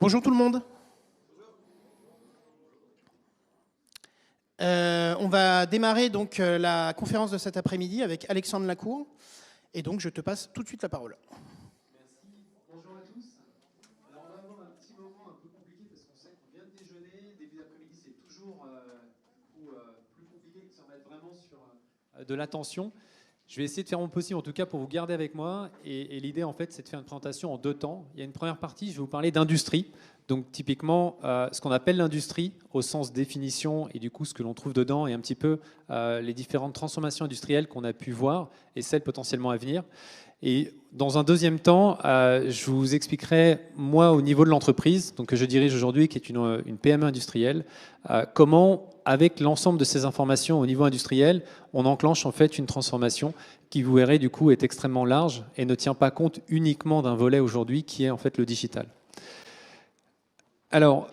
Bonjour tout le monde. On va démarrer donc la conférence de cet après-midi avec Alexandre Lacour. Et donc je te passe tout de suite la parole. Merci. Bonjour à tous. Alors on va avoir un petit moment un peu compliqué parce qu'on sait qu'on vient de déjeuner. Début d'après-midi c'est toujours plus compliqué de se remettre vraiment sur de l'attention. Je vais essayer de faire mon possible en tout cas pour vous garder avec moi. Et l'idée en fait c'est de faire une présentation en deux temps. Il y a une première partie, je vais vous parler d'industrie. Donc typiquement ce qu'on appelle l'industrie au sens définition et du coup ce que l'on trouve dedans et un petit peu les différentes transformations industrielles qu'on a pu voir et celles potentiellement à venir. Et dans un deuxième temps, je vous expliquerai, moi, au niveau de l'entreprise, donc que je dirige aujourd'hui, qui est une PME industrielle, comment, avec l'ensemble de ces informations au niveau industriel, on enclenche en fait une transformation qui, vous verrez, du coup, est extrêmement large et ne tient pas compte uniquement d'un volet aujourd'hui qui est en fait le digital. Alors,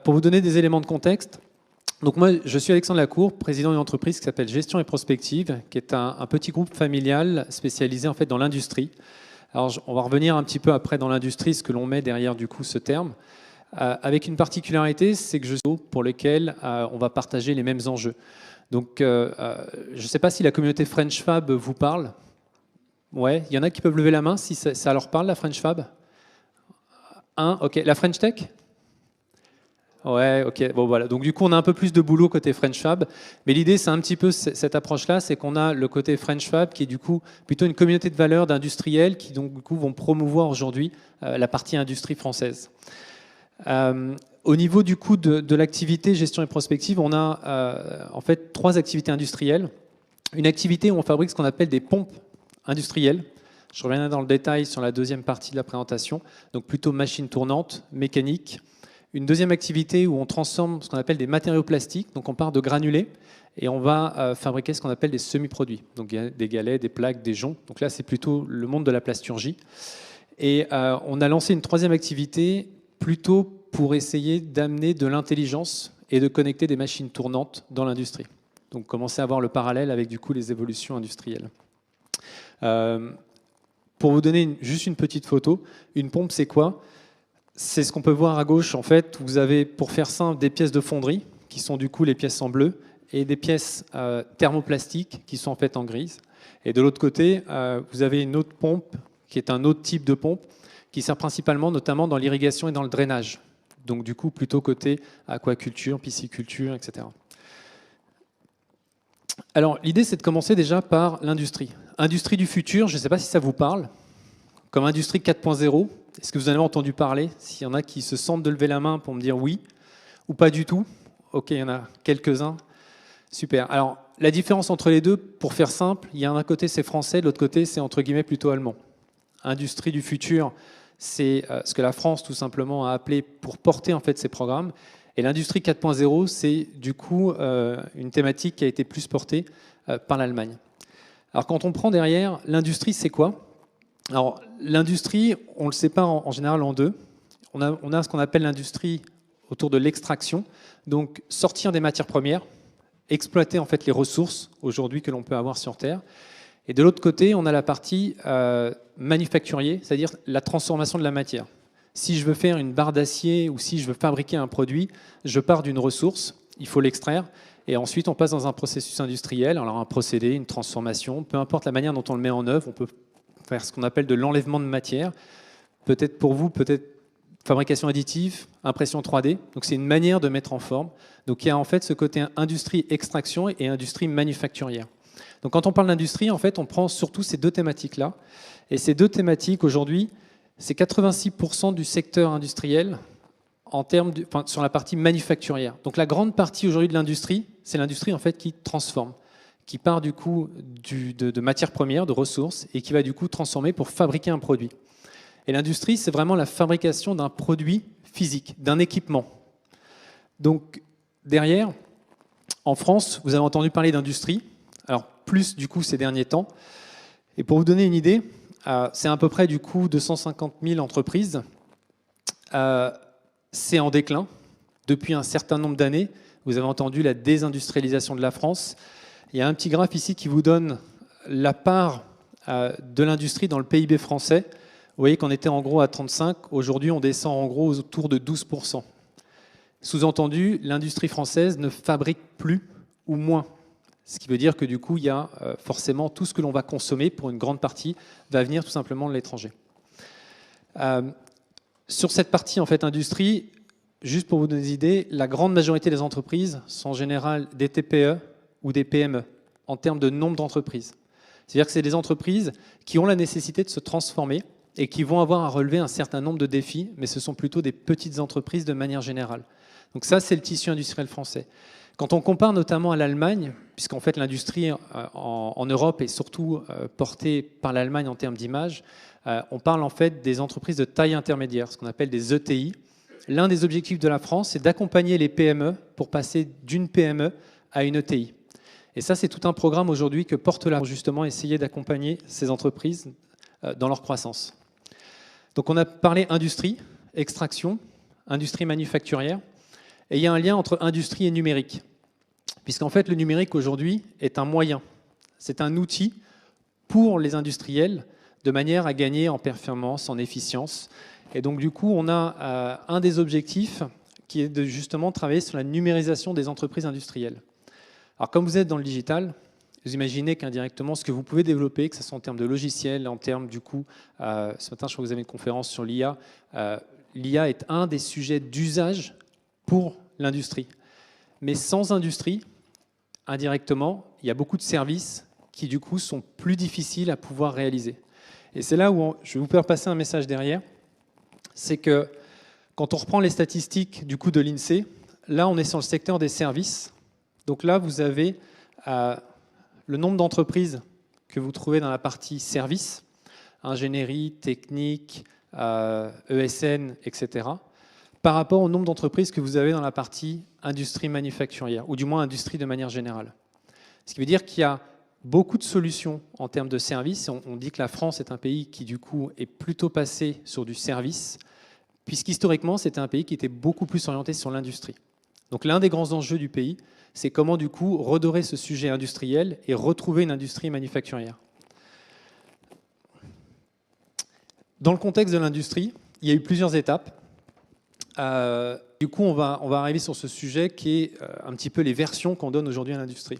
pour vous donner des éléments de contexte, donc moi, je suis Alexandre Lacour, président d'une entreprise qui s'appelle Gestion et Prospective, qui est un petit groupe familial spécialisé en fait dans l'industrie. Alors, on va revenir un petit peu après dans l'industrie, ce que l'on met derrière du coup ce terme, avec une particularité, c'est que je suis pour lequel on va partager les mêmes enjeux. Donc, je ne sais pas si la communauté French Fab vous parle. Ouais, il y en a qui peuvent lever la main si ça leur parle, la French Fab. Ok, la French Tech. Ouais, ok. Bon, voilà. Donc, du coup, on a un peu plus de boulot côté French Fab. Mais l'idée, c'est un petit peu cette approche-là, c'est qu'on a le côté French Fab qui est du coup plutôt une communauté de valeurs d'industriels qui, donc, du coup, vont promouvoir aujourd'hui la partie industrie française. Au niveau du coup de l'activité gestion et prospective, on a en fait trois activités industrielles. Une activité où on fabrique ce qu'on appelle des pompes industrielles. Je reviendrai dans le détail sur la deuxième partie de la présentation. Donc, plutôt machines tournantes, mécaniques. Une deuxième activité où on transforme ce qu'on appelle des matériaux plastiques, donc on part de granulés et on va fabriquer ce qu'on appelle des semi-produits, donc des galets, des plaques, des joncs. Donc là, c'est plutôt le monde de la plasturgie. Et on a lancé une troisième activité plutôt pour essayer d'amener de l'intelligence et de connecter des machines tournantes dans l'industrie. Donc commencer à voir le parallèle avec du coup les évolutions industrielles. Pour vous donner juste une petite photo, une pompe, c'est quoi ? C'est ce qu'on peut voir à gauche. En fait, vous avez, pour faire simple, des pièces de fonderie, qui sont du coup les pièces en bleu, et des pièces thermoplastiques, qui sont en fait en grise. Et de l'autre côté, vous avez une autre pompe, qui est un autre type de pompe, qui sert principalement, notamment dans l'irrigation et dans le drainage. Donc du coup, plutôt côté aquaculture, pisciculture, etc. Alors, l'idée, c'est de commencer déjà par l'industrie. Industrie du futur, je ne sais pas si ça vous parle, comme industrie 4.0. Est-ce que vous en avez entendu parler? S'il y en a qui se sentent de lever la main pour me dire oui ou pas du tout. Ok, il y en a quelques-uns. Super. Alors, la différence entre les deux, pour faire simple, il y a d'un côté c'est français, de l'autre côté c'est entre guillemets plutôt allemand. Industrie du futur, c'est ce que la France tout simplement a appelé pour porter en fait ces programmes. Et l'industrie 4.0, c'est du coup une thématique qui a été plus portée par l'Allemagne. Alors quand on prend derrière, l'industrie c'est quoi? Alors, l'industrie, on le sépare en général en deux. On a ce qu'on appelle l'industrie autour de l'extraction, donc sortir des matières premières, exploiter en fait les ressources aujourd'hui que l'on peut avoir sur Terre. Et de l'autre côté, on a la partie manufacturier, c'est-à-dire la transformation de la matière. Si je veux faire une barre d'acier ou si je veux fabriquer un produit, je pars d'une ressource, il faut l'extraire, et ensuite on passe dans un processus industriel, alors un procédé, une transformation, peu importe la manière dont on le met en œuvre, on peut faire ce qu'on appelle de l'enlèvement de matière. Peut-être pour vous, peut-être fabrication additive, impression 3D. Donc c'est une manière de mettre en forme. Donc il y a en fait ce côté industrie extraction et industrie manufacturière. Donc quand on parle d'industrie, en fait, on prend surtout ces deux thématiques-là. Et ces deux thématiques, aujourd'hui, c'est 86% du secteur industriel sur la partie manufacturière. Donc la grande partie aujourd'hui de l'industrie, c'est l'industrie en fait qui transforme, qui part du coup de matières premières, de ressources, et qui va du coup transformer pour fabriquer un produit. Et l'industrie, c'est vraiment la fabrication d'un produit physique, d'un équipement. Donc derrière, en France, vous avez entendu parler d'industrie, alors plus du coup ces derniers temps. Et pour vous donner une idée, c'est à peu près du coup 250 000 entreprises. C'est en déclin depuis un certain nombre d'années. Vous avez entendu la désindustrialisation de la France. Il y a un petit graphe ici qui vous donne la part de l'industrie dans le PIB français. Vous voyez qu'on était en gros à 35, aujourd'hui on descend en gros autour de 12%. Sous-entendu, l'industrie française ne fabrique plus ou moins. Ce qui veut dire que du coup, il y a forcément tout ce que l'on va consommer, pour une grande partie, va venir tout simplement de l'étranger. Sur cette partie en fait industrie, juste pour vous donner des idées, la grande majorité des entreprises sont en général des TPE ou des PME, en termes de nombre d'entreprises. C'est-à-dire que c'est des entreprises qui ont la nécessité de se transformer et qui vont avoir à relever un certain nombre de défis, mais ce sont plutôt des petites entreprises de manière générale. Donc ça, c'est le tissu industriel français. Quand on compare notamment à l'Allemagne, puisqu'en fait l'industrie en Europe est surtout portée par l'Allemagne en termes d'image, on parle en fait des entreprises de taille intermédiaire, ce qu'on appelle des ETI. L'un des objectifs de la France, c'est d'accompagner les PME pour passer d'une PME à une ETI. Et ça, c'est tout un programme aujourd'hui que porte là pour justement essayer d'accompagner ces entreprises dans leur croissance. Donc on a parlé industrie, extraction, industrie manufacturière, et il y a un lien entre industrie et numérique, puisqu'en fait le numérique aujourd'hui est un moyen, c'est un outil pour les industriels de manière à gagner en performance, en efficience. Et donc du coup on a un des objectifs qui est de justement travailler sur la numérisation des entreprises industrielles. Alors comme vous êtes dans le digital, vous imaginez qu'indirectement, ce que vous pouvez développer, que ce soit en termes de logiciels, en termes du coup, ce matin, je crois que vous avez une conférence sur l'IA. L'IA est un des sujets d'usage pour l'industrie. Mais sans industrie, indirectement, il y a beaucoup de services qui, du coup, sont plus difficiles à pouvoir réaliser. Et c'est là où je vais vous faire passer un message derrière. C'est que quand on reprend les statistiques du coup de l'INSEE, là, on est sur le secteur des services. Donc là, vous avez le nombre d'entreprises que vous trouvez dans la partie services, ingénierie, technique, ESN, etc., par rapport au nombre d'entreprises que vous avez dans la partie industrie manufacturière, ou du moins industrie de manière générale. Ce qui veut dire qu'il y a beaucoup de solutions en termes de services. On dit que la France est un pays qui, du coup, est plutôt passé sur du service, puisqu'historiquement, c'était un pays qui était beaucoup plus orienté sur l'industrie. Donc l'un des grands enjeux du pays, c'est comment du coup redorer ce sujet industriel et retrouver une industrie manufacturière. Dans le contexte de l'industrie, il y a eu plusieurs étapes. Du coup, on va arriver sur ce sujet qui est un petit peu les versions qu'on donne aujourd'hui à l'industrie.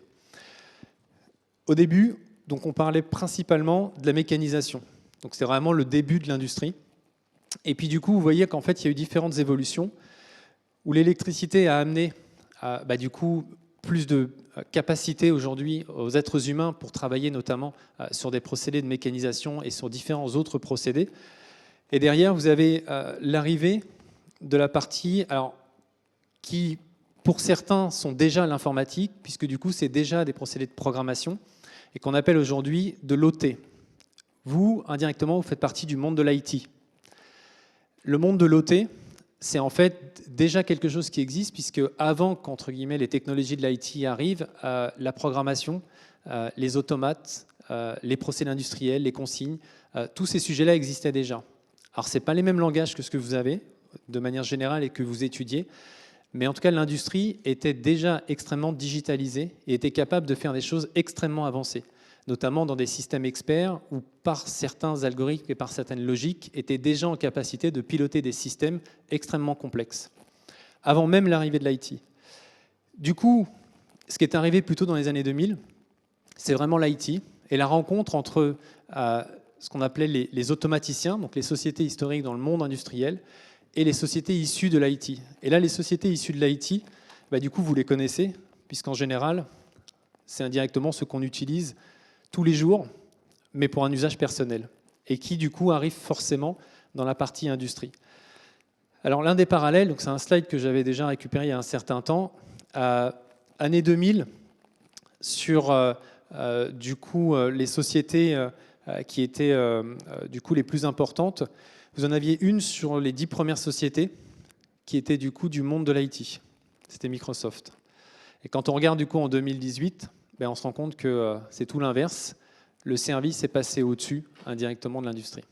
Au début, donc, on parlait principalement de la mécanisation. Donc c'est vraiment le début de l'industrie. Et puis du coup, vous voyez qu'en fait, il y a eu différentes évolutions où l'électricité a amené du coup, plus de capacité aujourd'hui aux êtres humains pour travailler notamment sur des procédés de mécanisation et sur différents autres procédés. Et derrière, vous avez l'arrivée de la partie qui, pour certains, sont déjà l'informatique, puisque du coup, c'est déjà des procédés de programmation, et qu'on appelle aujourd'hui de l'OT. Vous, indirectement, vous faites partie du monde de l'IT. Le monde de l'OT, c'est en fait déjà quelque chose qui existe, puisque avant qu'entre guillemets les technologies de l'IT arrivent, la programmation, les automates, les procédés industriels, les consignes, tous ces sujets-là existaient déjà. Alors ce n'est pas les mêmes langages que ce que vous avez de manière générale et que vous étudiez, mais en tout cas l'industrie était déjà extrêmement digitalisée et était capable de faire des choses extrêmement avancées, notamment dans des systèmes experts où par certains algorithmes et par certaines logiques étaient déjà en capacité de piloter des systèmes extrêmement complexes, avant même l'arrivée de l'IT. Du coup, ce qui est arrivé plutôt dans les années 2000, c'est vraiment l'IT et la rencontre entre ce qu'on appelait les automaticiens, donc les sociétés historiques dans le monde industriel, et les sociétés issues de l'IT. Et là, les sociétés issues de l'IT, du coup, vous les connaissez, puisqu'en général, c'est indirectement ce qu'on utilise tous les jours, mais pour un usage personnel, et qui du coup arrive forcément dans la partie industrie. Alors l'un des parallèles, c'est un slide que j'avais déjà récupéré il y a un certain temps, année 2000, sur du coup les sociétés qui étaient du coup les plus importantes. Vous en aviez une sur les 10 premières sociétés qui étaient du coup du monde de l'IT. C'était Microsoft. Et quand on regarde du coup en 2018, on se rend compte que c'est tout l'inverse. Le service est passé au-dessus indirectement de l'industrie.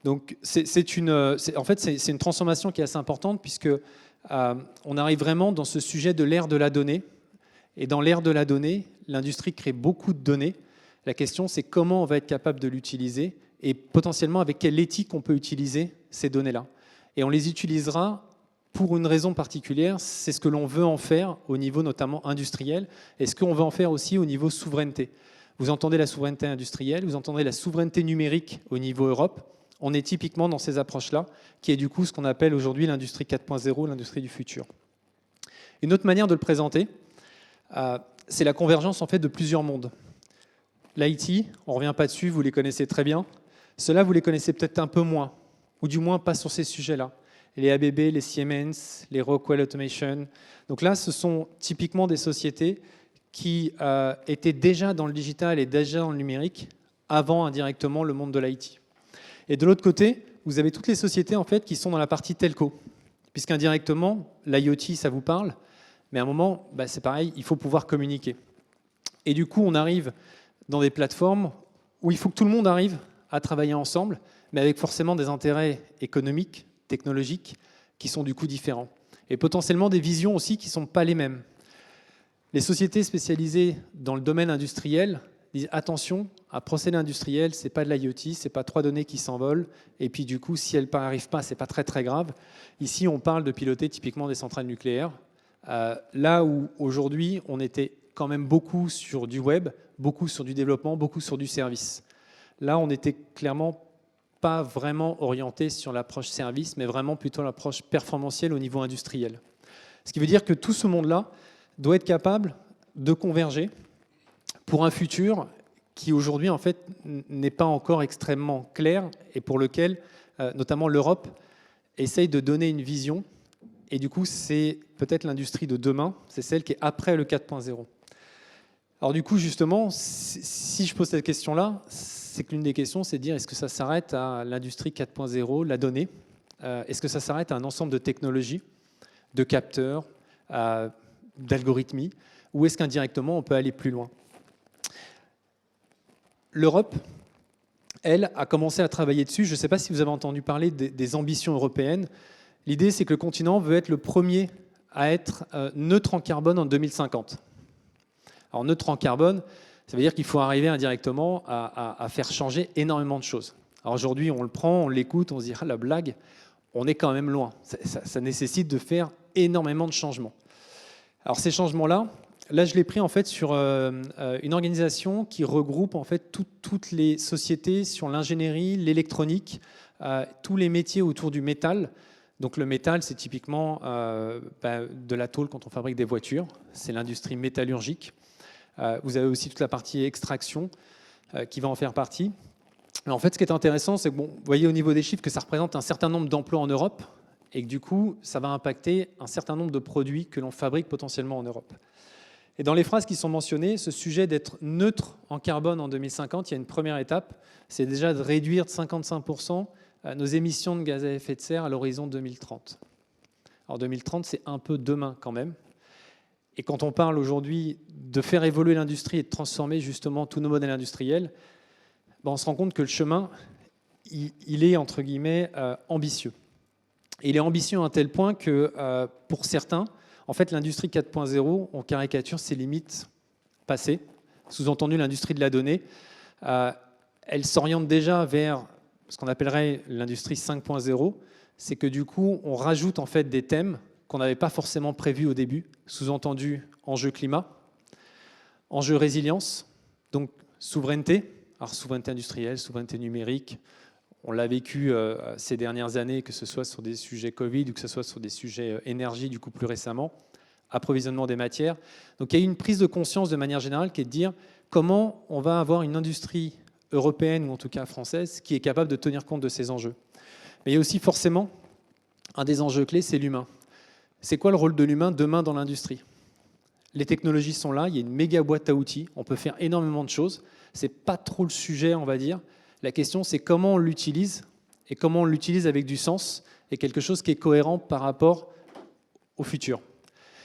Donc c'est une transformation qui est assez importante puisque on arrive vraiment dans ce sujet de l'ère de la donnée. Et dans l'ère de la donnée, l'industrie crée beaucoup de données. La question, c'est comment on va être capable de l'utiliser et potentiellement avec quelle éthique on peut utiliser ces données-là. Et on les utilisera pour une raison particulière, c'est ce que l'on veut en faire au niveau notamment industriel, et ce qu'on veut en faire aussi au niveau souveraineté. Vous entendez la souveraineté industrielle, vous entendez la souveraineté numérique au niveau Europe. On est typiquement dans ces approches-là, qui est du coup ce qu'on appelle aujourd'hui l'industrie 4.0, l'industrie du futur. Une autre manière de le présenter, c'est la convergence en fait de plusieurs mondes. L'IT, on ne revient pas dessus, vous les connaissez très bien. Ceux-là, vous les connaissez peut-être un peu moins, ou du moins pas sur ces sujets-là. Les ABB, les Siemens, les Rockwell Automation. Donc là, ce sont typiquement des sociétés qui étaient déjà dans le digital et déjà dans le numérique avant indirectement le monde de l'IT. Et de l'autre côté, vous avez toutes les sociétés en fait qui sont dans la partie telco, puisqu'indirectement, l'IoT, ça vous parle, mais à un moment, c'est pareil, il faut pouvoir communiquer. Et du coup, on arrive dans des plateformes où il faut que tout le monde arrive à travailler ensemble, mais avec forcément des intérêts économiques, technologiques, qui sont du coup différents. Et potentiellement des visions aussi qui ne sont pas les mêmes. Les sociétés spécialisées dans le domaine industriel disent attention, un procédé industriel, ce n'est pas de l'IoT, ce n'est pas 3 données qui s'envolent, et puis du coup, si elles n'arrivent pas, ce n'est pas très très grave. Ici, on parle de piloter typiquement des centrales nucléaires, là où aujourd'hui, on était quand même beaucoup sur du web, beaucoup sur du développement, beaucoup sur du service. Là, on était clairement pas vraiment orienté sur l'approche service, mais vraiment plutôt l'approche performantielle au niveau industriel. Ce qui veut dire que tout ce monde-là doit être capable de converger pour un futur qui aujourd'hui en fait n'est pas encore extrêmement clair et pour lequel notamment l'Europe essaye de donner une vision. Et du coup, c'est peut-être l'industrie de demain, c'est celle qui est après le 4.0. Alors du coup, justement, si je pose cette question-là, c'est que l'une des questions, c'est de dire est-ce que ça s'arrête à l'industrie 4.0, la donnée? Est-ce que ça s'arrête à un ensemble de technologies, de capteurs, d'algorithmies, ou est-ce qu'indirectement, on peut aller plus loin? L'Europe, elle, a commencé à travailler dessus. Je ne sais pas si vous avez entendu parler des ambitions européennes. L'idée, c'est que le continent veut être le premier à être neutre en carbone en 2050. Alors, neutre en carbone, ça veut dire qu'il faut arriver indirectement à faire changer énormément de choses. Alors aujourd'hui, on le prend, on l'écoute, on se dit « Ah, la blague », on est quand même loin. Ça nécessite de faire énormément de changements. Alors ces changements-là, là je l'ai pris en fait sur une organisation qui regroupe en fait toutes les sociétés sur l'ingénierie, l'électronique, tous les métiers autour du métal. Donc le métal, c'est typiquement de la tôle quand on fabrique des voitures. C'est l'industrie métallurgique. Vous avez aussi toute la partie extraction qui va en faire partie. Mais en fait, ce qui est intéressant, c'est que vous voyez au niveau des chiffres que ça représente un certain nombre d'emplois en Europe et que du coup, ça va impacter un certain nombre de produits que l'on fabrique potentiellement en Europe. Et dans les phrases qui sont mentionnées, ce sujet d'être neutre en carbone en 2050, il y a une première étape, c'est déjà de réduire de 55% nos émissions de gaz à effet de serre à l'horizon 2030. Alors 2030, c'est un peu demain quand même. Et quand on parle aujourd'hui de faire évoluer l'industrie et de transformer justement tous nos modèles industriels, on se rend compte que le chemin, il est entre guillemets ambitieux. Et il est ambitieux à un tel point que pour certains, en fait, l'industrie 4.0, on caricature ses limites passées, sous-entendu l'industrie de la donnée. Elle s'oriente déjà vers ce qu'on appellerait l'industrie 5.0. C'est que du coup, on rajoute en fait des thèmes qu'on n'avait pas forcément prévus au début, sous-entendu enjeu climat, enjeu résilience, donc souveraineté, alors souveraineté industrielle, souveraineté numérique. On l'a vécu ces dernières années, que ce soit sur des sujets Covid ou que ce soit sur des sujets énergie, du coup plus récemment, approvisionnement des matières. Donc il y a eu une prise de conscience de manière générale qui est de dire comment on va avoir une industrie européenne ou en tout cas française qui est capable de tenir compte de ces enjeux. Mais il y a aussi forcément un des enjeux clés, c'est l'humain. C'est quoi le rôle de l'humain demain dans l'industrie? Les technologies sont là, il y a une méga boîte à outils, on peut faire énormément de choses. Ce n'est pas trop le sujet, on va dire. La question, c'est comment on l'utilise et comment on l'utilise avec du sens et quelque chose qui est cohérent par rapport au futur.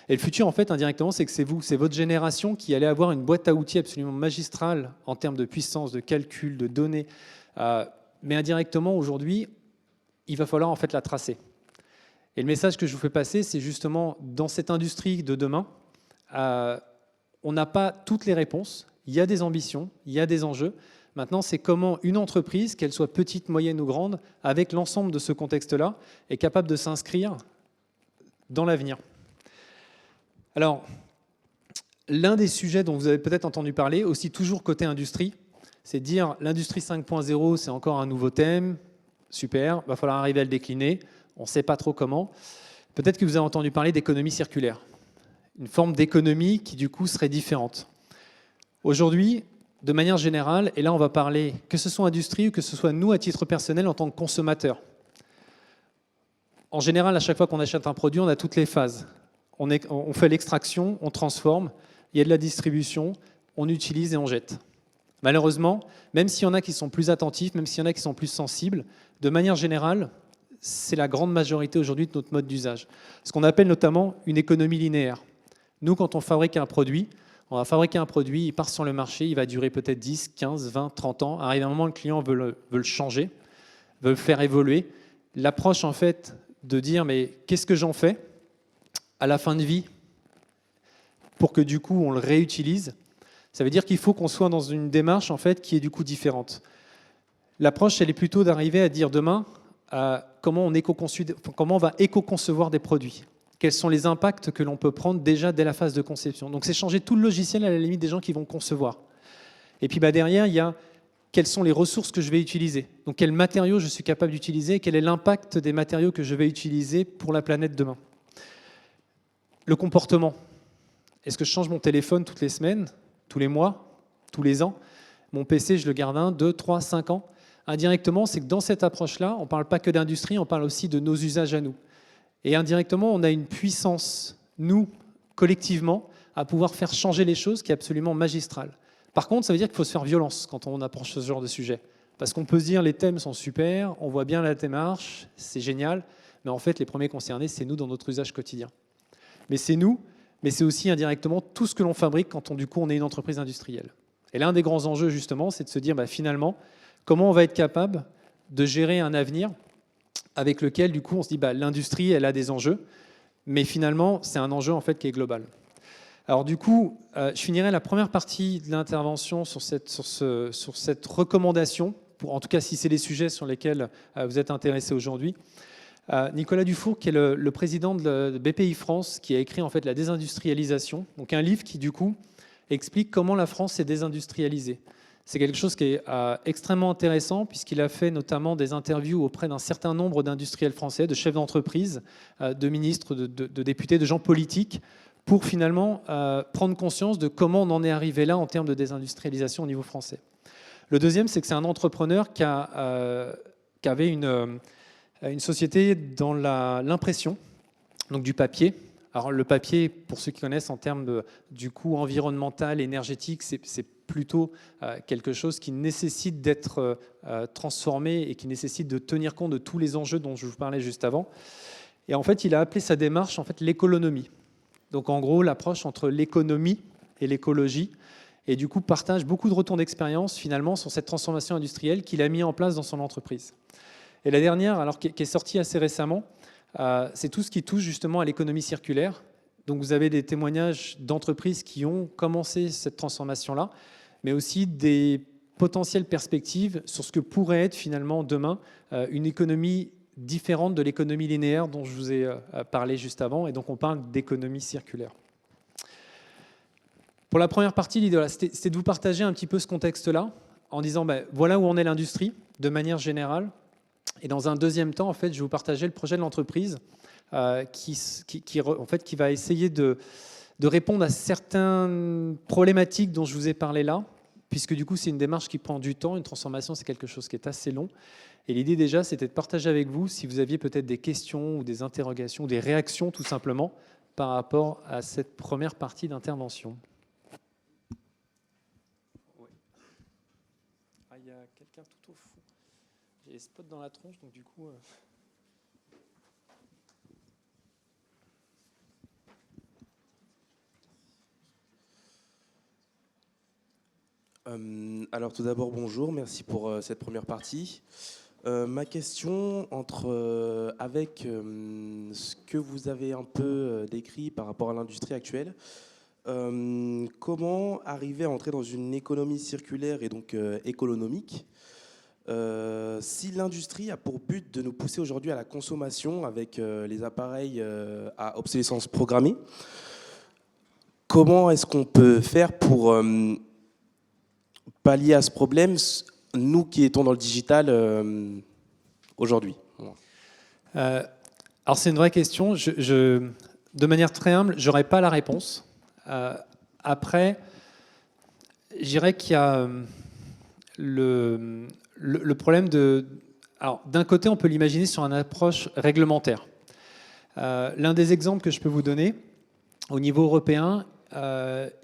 Et le futur, en fait, indirectement, c'est que c'est vous, c'est votre génération qui allait avoir une boîte à outils absolument magistrale en termes de puissance, de calcul, de données. Mais indirectement, aujourd'hui, il va falloir en fait la tracer. Et le message que je vous fais passer, c'est justement dans cette industrie de demain, on n'a pas toutes les réponses, il y a des ambitions, il y a des enjeux. Maintenant, c'est comment une entreprise, qu'elle soit petite, moyenne ou grande, avec l'ensemble de ce contexte-là, est capable de s'inscrire dans l'avenir. Alors, l'un des sujets dont vous avez peut-être entendu parler, aussi toujours côté industrie, c'est de dire l'industrie 5.0, c'est encore un nouveau thème, super, il va falloir arriver à le décliner, on ne sait pas trop comment. Peut-être que vous avez entendu parler d'économie circulaire, une forme d'économie qui du coup serait différente. Aujourd'hui, de manière générale, et là on va parler, que ce soit industrie ou que ce soit nous à titre personnel en tant que consommateurs. En général, à chaque fois qu'on achète un produit, on a toutes les phases. On fait l'extraction, on transforme, il y a de la distribution, on utilise et on jette. Malheureusement, même s'il y en a qui sont plus attentifs, même s'il y en a qui sont plus sensibles, de manière générale, c'est la grande majorité aujourd'hui de notre mode d'usage. Ce qu'on appelle notamment une économie linéaire. Nous, quand on fabrique un produit, il part sur le marché, il va durer peut-être 10, 15, 20, 30 ans. Arrive un moment, le client veut le changer, veut le faire évoluer. L'approche, en fait, de dire, mais qu'est-ce que j'en fais à la fin de vie pour que, du coup, on le réutilise, ça veut dire qu'il faut qu'on soit dans une démarche, en fait, qui est, du coup, différente. L'approche, elle est plutôt d'arriver à dire demain comment on va éco-concevoir des produits. Quels sont les impacts que l'on peut prendre déjà dès la phase de conception. Donc c'est changer tout le logiciel à la limite des gens qui vont concevoir. Et puis derrière, il y a quelles sont les ressources que je vais utiliser. Donc quels matériaux je suis capable d'utiliser, quel est l'impact des matériaux que je vais utiliser pour la planète demain. Le comportement. Est-ce que je change mon téléphone toutes les semaines, tous les mois, tous les ans? Mon PC, je le garde 1, 2, 3, 5 ans. Indirectement, c'est que dans cette approche-là, on ne parle pas que d'industrie, on parle aussi de nos usages à nous. Et indirectement, on a une puissance, nous, collectivement, à pouvoir faire changer les choses qui est absolument magistrale. Par contre, ça veut dire qu'il faut se faire violence quand on approche ce genre de sujet. Parce qu'on peut se dire les thèmes sont super, on voit bien la démarche, c'est génial, mais en fait, les premiers concernés, c'est nous dans notre usage quotidien. Mais c'est nous, mais c'est aussi indirectement tout ce que l'on fabrique quand on est une entreprise industrielle. Et l'un des grands enjeux, justement, c'est de se dire, finalement, comment on va être capable de gérer un avenir avec lequel, du coup, on se dit, l'industrie, elle a des enjeux, mais finalement, c'est un enjeu, en fait, qui est global. Alors, du coup, je finirai la première partie de l'intervention sur cette recommandation, en tout cas, si c'est les sujets sur lesquels vous êtes intéressés aujourd'hui. Nicolas Dufour, qui est le président de BPI France, qui a écrit, en fait, La désindustrialisation, donc un livre qui, du coup, explique comment la France s'est désindustrialisée. C'est quelque chose qui est extrêmement intéressant puisqu'il a fait notamment des interviews auprès d'un certain nombre d'industriels français, de chefs d'entreprise, de ministres, de députés, de gens politiques, pour finalement prendre conscience de comment on en est arrivé là en termes de désindustrialisation au niveau français. Le deuxième, c'est que c'est un entrepreneur qui avait une société dans l'impression, donc du papier. Alors le papier, pour ceux qui connaissent en termes du coût environnemental, énergétique, c'est plutôt quelque chose qui nécessite d'être transformé et qui nécessite de tenir compte de tous les enjeux dont je vous parlais juste avant. Et en fait, il a appelé sa démarche en fait l'économie. Donc en gros, l'approche entre l'économie et l'écologie. Et du coup, partage beaucoup de retours d'expérience finalement sur cette transformation industrielle qu'il a mis en place dans son entreprise. Et la dernière, alors qui est sortie assez récemment, c'est tout ce qui touche justement à l'économie circulaire. Donc vous avez des témoignages d'entreprises qui ont commencé cette transformation-là, mais aussi des potentielles perspectives sur ce que pourrait être finalement demain une économie différente de l'économie linéaire dont je vous ai parlé juste avant, et donc on parle d'économie circulaire. Pour la première partie, l'idée, c'était de vous partager un petit peu ce contexte-là, en disant voilà où en est l'industrie, de manière générale. Et dans un deuxième temps, en fait, je vais vous partager le projet de l'entreprise qui va essayer de répondre à certaines problématiques dont je vous ai parlé là, puisque du coup, c'est une démarche qui prend du temps. Une transformation, c'est quelque chose qui est assez long. Et l'idée déjà, c'était de partager avec vous si vous aviez peut-être des questions ou des interrogations, ou des réactions tout simplement par rapport à cette première partie d'intervention. Il y a quelqu'un tout au fond. J'ai les spots dans la tronche, donc du coup... Alors tout d'abord, bonjour, merci pour cette première partie. Ma question avec ce que vous avez un peu décrit par rapport à l'industrie actuelle, Comment arriver à entrer dans une économie circulaire et donc économique si l'industrie a pour but de nous pousser aujourd'hui à la consommation avec les appareils à obsolescence programmée, comment est-ce qu'on peut faire pour pallier à ce problème, nous qui étions dans le digital aujourd'hui? Alors c'est une vraie question. De manière très humble, je n'aurais pas la réponse. Après, je dirais qu'il y a le problème de... Alors, d'un côté, on peut l'imaginer sur une approche réglementaire. L'un des exemples que je peux vous donner, au niveau européen,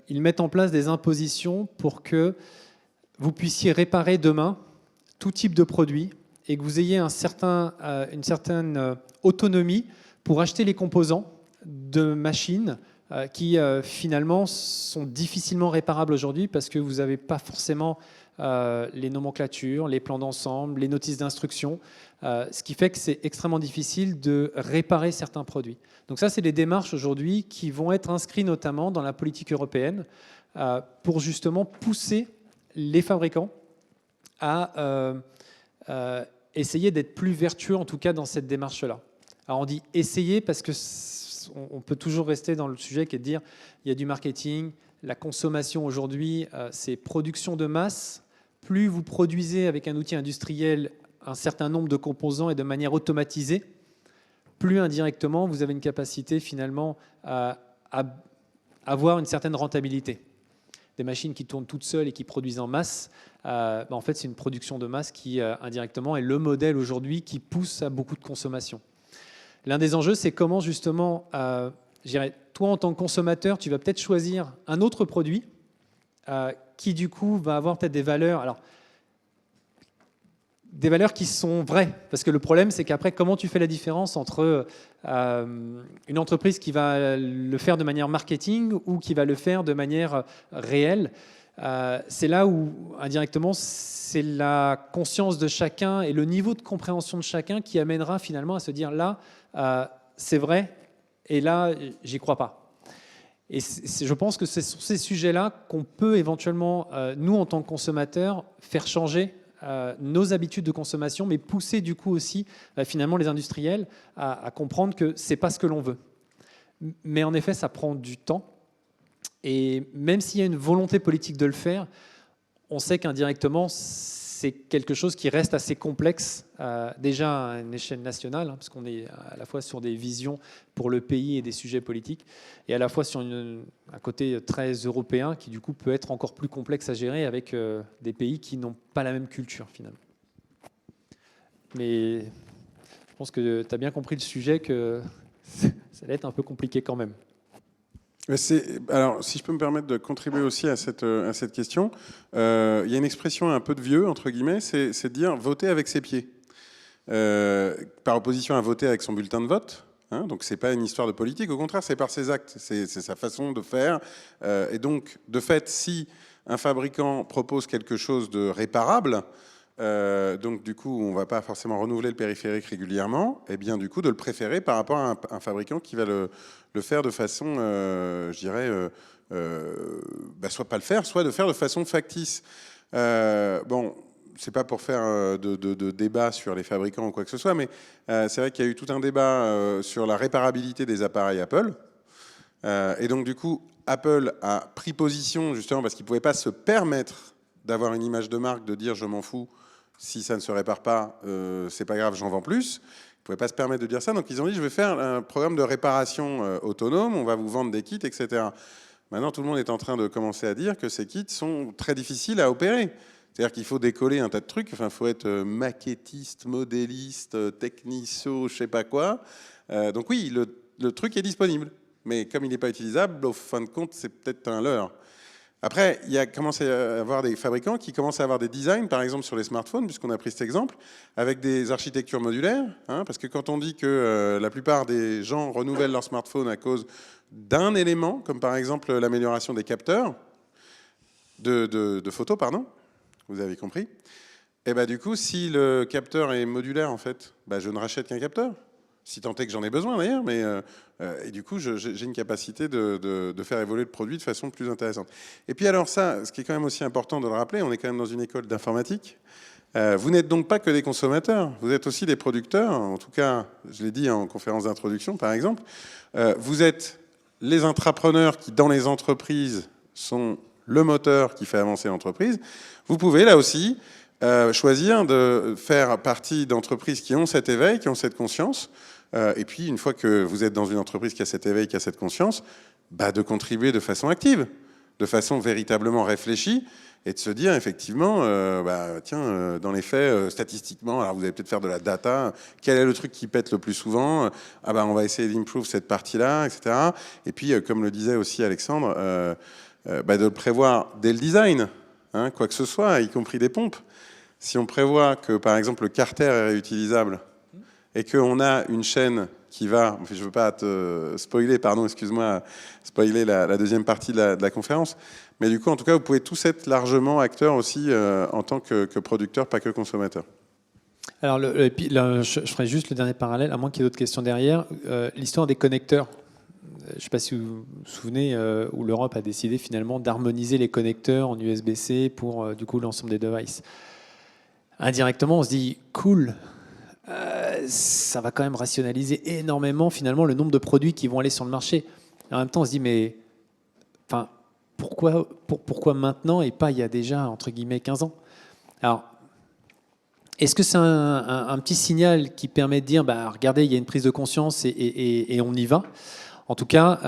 ils mettent en place des impositions pour que vous puissiez réparer demain tout type de produit et que vous ayez une certaine autonomie pour acheter les composants de machines qui finalement sont difficilement réparables aujourd'hui parce que vous n'avez pas forcément les nomenclatures, les plans d'ensemble, les notices d'instruction, ce qui fait que c'est extrêmement difficile de réparer certains produits. Donc ça, c'est des démarches aujourd'hui qui vont être inscrites notamment dans la politique européenne pour justement pousser les fabricants à essayer d'être plus vertueux, en tout cas dans cette démarche-là. Alors on dit essayer parce que on peut toujours rester dans le sujet qui est de dire il y a du marketing, la consommation aujourd'hui, c'est production de masse. Plus vous produisez avec un outil industriel un certain nombre de composants et de manière automatisée, plus indirectement vous avez une capacité finalement à avoir une certaine rentabilité. Des machines qui tournent toutes seules et qui produisent en masse, en fait c'est une production de masse qui indirectement est le modèle aujourd'hui qui pousse à beaucoup de consommation. L'un des enjeux, c'est comment justement, je dirais, toi en tant que consommateur, tu vas peut-être choisir un autre produit qui du coup va avoir peut-être des valeurs, alors des valeurs qui sont vraies, parce que le problème, c'est qu'après, comment tu fais la différence entre une entreprise qui va le faire de manière marketing ou qui va le faire de manière réelle? C'est là où, indirectement, c'est la conscience de chacun et le niveau de compréhension de chacun qui amènera finalement à se dire là, c'est vrai, et là, j'y crois pas. Et je pense que c'est sur ces sujets-là qu'on peut éventuellement, nous, en tant que consommateurs, faire changer nos habitudes de consommation, mais pousser du coup aussi, finalement, les industriels à comprendre que c'est pas ce que l'on veut. Mais en effet, ça prend du temps. Et même s'il y a une volonté politique de le faire, on sait qu'indirectement, c'est quelque chose qui reste assez complexe, déjà à une échelle nationale, parce qu'on est à la fois sur des visions pour le pays et des sujets politiques, et à la fois sur un côté très européen qui du coup peut être encore plus complexe à gérer avec des pays qui n'ont pas la même culture finalement. Mais je pense que tu as bien compris le sujet, que ça va être un peu compliqué quand même. Alors, si je peux me permettre de contribuer aussi à cette question, il y a une expression un peu de vieux, entre guillemets, c'est de dire voter avec ses pieds. Par opposition à voter avec son bulletin de vote. Hein, donc, c'est pas une histoire de politique, au contraire, c'est par ses actes, c'est sa façon de faire. Et donc, de fait, si un fabricant propose quelque chose de réparable, donc du coup, on ne va pas forcément renouveler le périphérique régulièrement, et bien du coup, de le préférer par rapport à un fabricant qui va le faire de façon, je dirais, soit pas le faire, soit de faire de façon factice. Bon, c'est pas pour faire de débat sur les fabricants ou quoi que ce soit, mais c'est vrai qu'il y a eu tout un débat sur la réparabilité des appareils Apple. Et donc du coup, Apple a pris position justement parce qu'il ne pouvait pas se permettre d'avoir une image de marque, de dire je m'en fous, si ça ne se répare pas, c'est pas grave, j'en vends plus. Ils ne pouvaient pas se permettre de dire ça, donc ils ont dit je vais faire un programme de réparation autonome, on va vous vendre des kits, etc. Maintenant, tout le monde est en train de commencer à dire que ces kits sont très difficiles à opérer. C'est-à-dire qu'il faut décoller un tas de trucs, enfin, il faut être maquettiste, modéliste, technicio, je sais pas quoi. Donc oui, le truc est disponible, mais comme il n'est pas utilisable, au fin de compte, c'est peut-être un leurre. Après, il y a commencé à avoir des fabricants qui commencent à avoir des designs, par exemple sur les smartphones, puisqu'on a pris cet exemple, avec des architectures modulaires, hein, parce que quand on dit que la plupart des gens renouvellent leur smartphone à cause d'un élément, comme par exemple l'amélioration des capteurs de photos, pardon, vous avez compris, et bah, du coup, si le capteur est modulaire, en fait, bah, je ne rachète qu'un capteur. si tant est que j'en ai besoin d'ailleurs, mais et du coup, j'ai une capacité de faire évoluer le produit de façon plus intéressante. Et puis alors ça, ce qui est quand même aussi important de le rappeler, on est quand même dans une école d'informatique. Vous n'êtes donc pas que des consommateurs, vous êtes aussi des producteurs. En tout cas, je l'ai dit en conférence d'introduction, par exemple. Vous êtes les intrapreneurs qui, dans les entreprises, sont le moteur qui fait avancer l'entreprise. Vous pouvez, là aussi, choisir de faire partie d'entreprises qui ont cet éveil, qui ont cette conscience. Et puis, une fois que vous êtes dans une entreprise qui a cet éveil, qui a cette conscience, de contribuer de façon active, de façon véritablement réfléchie, et de se dire, effectivement, tiens, dans les faits, statistiquement, alors vous allez peut-être faire de la data, quel est le truc qui pète le plus souvent? On va essayer d'improve cette partie-là, etc. Et puis, comme le disait aussi Alexandre, de le prévoir dès le design, hein, quoi que ce soit, y compris des pompes. Si on prévoit que, par exemple, le carter est réutilisable et qu'on a une chaîne qui va, je ne veux pas te spoiler, pardon, excuse-moi, spoiler la deuxième partie de la conférence, mais du coup, en tout cas, vous pouvez tous être largement acteurs aussi en tant que producteurs, pas que consommateurs. Alors, je ferai juste le dernier parallèle, à moins qu'il y ait d'autres questions derrière. L'histoire des connecteurs. Je ne sais pas si vous vous souvenez, où l'Europe a décidé finalement d'harmoniser les connecteurs en USB-C pour du coup l'ensemble des devices. Indirectement, on se dit cool, ça va quand même rationaliser énormément finalement le nombre de produits qui vont aller sur le marché. Et en même temps, on se dit mais pourquoi maintenant et pas il y a déjà entre guillemets 15 ans? Alors, est-ce que c'est un petit signal qui permet de dire regardez, il y a une prise de conscience et on y va? En tout cas,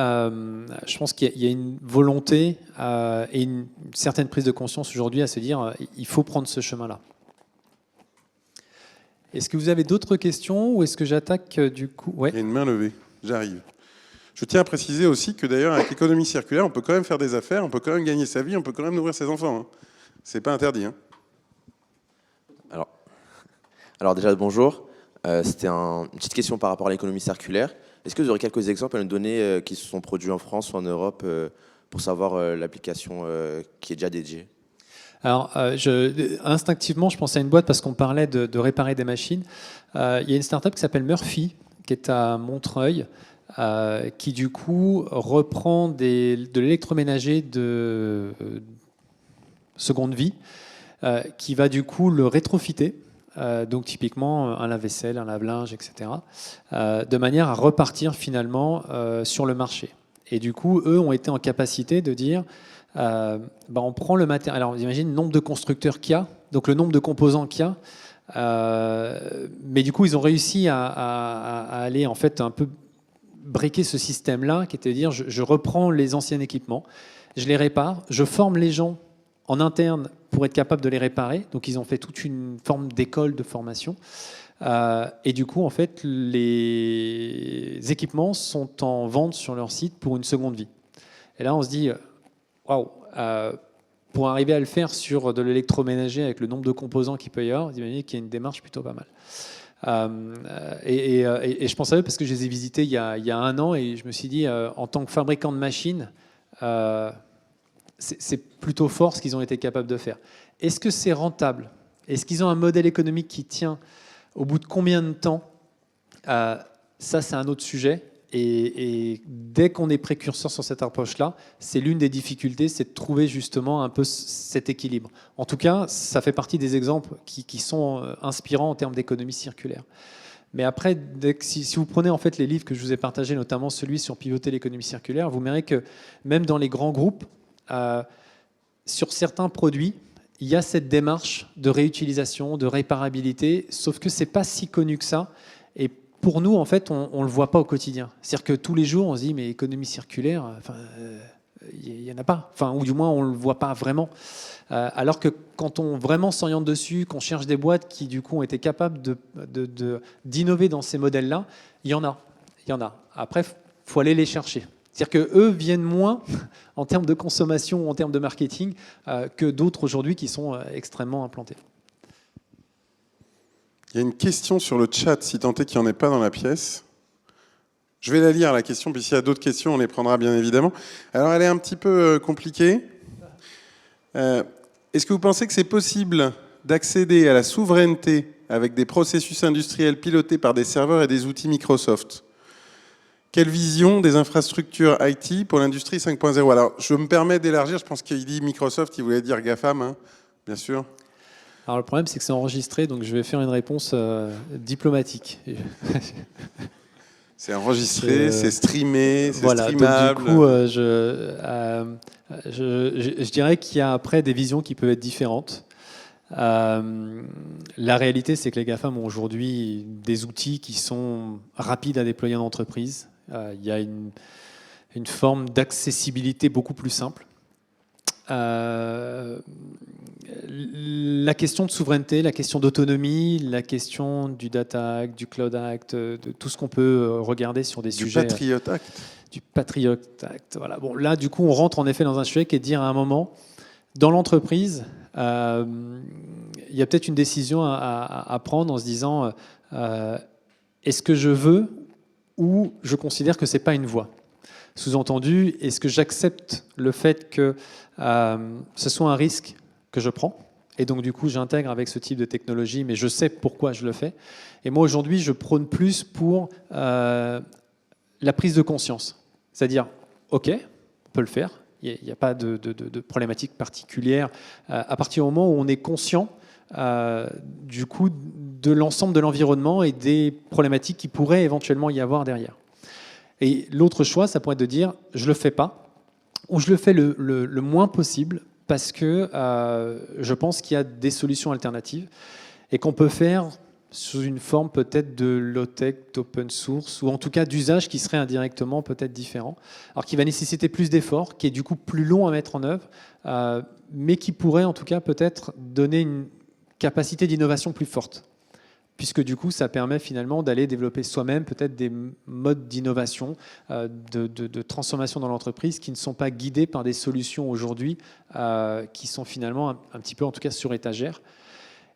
je pense qu'il y a une volonté et une certaine prise de conscience aujourd'hui à se dire il faut prendre ce chemin-là. Est-ce que vous avez d'autres questions ou est-ce que j'attaque du coup? Ouais. Il y a une main levée, j'arrive. Je tiens à préciser aussi que d'ailleurs, avec l'économie circulaire, on peut quand même faire des affaires, on peut quand même gagner sa vie, on peut quand même nourrir ses enfants. Hein. C'est pas interdit. Hein. Alors déjà, bonjour. C'était une petite question par rapport à l'économie circulaire. Est-ce que vous aurez quelques exemples à nous donner qui se sont produits en France ou en Europe pour savoir l'application qui est déjà dédiée? Alors, instinctivement, je pensais à une boîte parce qu'on parlait de réparer des machines. Il y a une start-up qui s'appelle Murphy, qui est à Montreuil, qui du coup reprend de l'électroménager de seconde vie, qui va du coup le rétrofiter. Donc typiquement un lave-vaisselle, un lave-linge, etc. De manière à repartir finalement sur le marché. Et du coup, eux ont été en capacité de dire, on prend le matériel. Alors vous imaginez le nombre de constructeurs qu'il y a, donc le nombre de composants qu'il y a. Mais du coup, ils ont réussi à aller en fait un peu briquer ce système-là, qui était de dire, je reprends les anciens équipements, je les répare, je forme les gens en interne pour être capable de les réparer. Donc, ils ont fait toute une forme d'école de formation. Et du coup, en fait, les équipements sont en vente sur leur site pour une seconde vie. Et là, on se dit, waouh, pour arriver à le faire sur de l'électroménager avec le nombre de composants qu'il peut y avoir, vous imaginez qu'il y a une démarche plutôt pas mal. Et je pense à eux parce que je les ai visités il y a 1 an et je me suis dit, en tant que fabricant de machines, c'est plutôt fort ce qu'ils ont été capables de faire. Est-ce que c'est rentable? Est-ce qu'ils ont un modèle économique qui tient au bout de combien de temps? Ça, c'est un autre sujet. Et dès qu'on est précurseur sur cette approche-là, c'est l'une des difficultés, c'est de trouver justement un peu cet équilibre. En tout cas, ça fait partie des exemples qui sont inspirants en termes d'économie circulaire. Mais après, si vous prenez en fait les livres que je vous ai partagés, notamment celui sur pivoter l'économie circulaire, vous verrez que même dans les grands groupes, sur certains produits, il y a cette démarche de réutilisation, de réparabilité, sauf que c'est pas si connu que ça. Et pour nous, en fait, on le voit pas au quotidien. C'est-à-dire que tous les jours, on se dit, mais économie circulaire, il y en a pas. Enfin, ou du moins, on le voit pas vraiment. Alors que quand on vraiment s'oriente dessus, qu'on cherche des boîtes qui, du coup, ont été capables d'innover dans ces modèles-là, il y en a. Après, faut aller les chercher. C'est-à-dire qu'eux viennent moins en termes de consommation, en termes de marketing, que d'autres aujourd'hui qui sont extrêmement implantés. Il y a une question sur le chat, si tant est qu'il n'y en ait pas dans la pièce. Je vais la lire, la question, puis s'il y a d'autres questions, on les prendra bien évidemment. Alors, elle est un petit peu compliquée. Est-ce que vous pensez que c'est possible d'accéder à la souveraineté avec des processus industriels pilotés par des serveurs et des outils Microsoft. Quelle vision des infrastructures IT pour l'industrie 5.0 ? Alors, je me permets d'élargir, je pense qu'il dit Microsoft, il voulait dire GAFAM, hein, bien sûr. Alors le problème, c'est que c'est enregistré, donc je vais faire une réponse diplomatique. C'est enregistré, c'est streamé, c'est voilà, streamable. Donc, du coup, je dirais qu'il y a après des visions qui peuvent être différentes. La réalité, c'est que les GAFAM ont aujourd'hui des outils qui sont rapides à déployer en entreprise. Il y a une forme d'accessibilité beaucoup plus simple. La question de souveraineté, la question d'autonomie, la question du Data Act, du Cloud Act, de tout ce qu'on peut regarder sur des sujets. Du Patriot Act. Du Patriot Act. Voilà. Bon, là, du coup, on rentre en effet dans un sujet qui est de dire à un moment, dans l'entreprise, il y a peut-être une décision à prendre en se disant est-ce que je veux ou je considère que ce n'est pas une voie ? Sous-entendu, est-ce que j'accepte le fait que ce soit un risque que je prends ? Et donc, du coup, j'intègre avec ce type de technologie, mais je sais pourquoi je le fais. Et moi, aujourd'hui, je prône plus pour la prise de conscience. C'est-à-dire, OK, on peut le faire. Il n'y a pas de problématique particulière. À partir du moment où on est conscient, du coup, de l'ensemble de l'environnement et des problématiques qui pourraient éventuellement y avoir derrière. Et l'autre choix, ça pourrait être de dire, je ne le fais pas, ou je le fais le moins possible, parce que je pense qu'il y a des solutions alternatives, et qu'on peut faire sous une forme peut-être de low-tech, d'open source, ou en tout cas d'usage qui serait indirectement peut-être différent, alors qui va nécessiter plus d'efforts, qui est du coup plus long à mettre en œuvre, mais qui pourrait en tout cas peut-être donner une capacité d'innovation plus forte. Puisque du coup, ça permet finalement d'aller développer soi-même peut-être des modes d'innovation, de transformation dans l'entreprise qui ne sont pas guidés par des solutions aujourd'hui qui sont finalement un petit peu, en tout cas, sur étagère.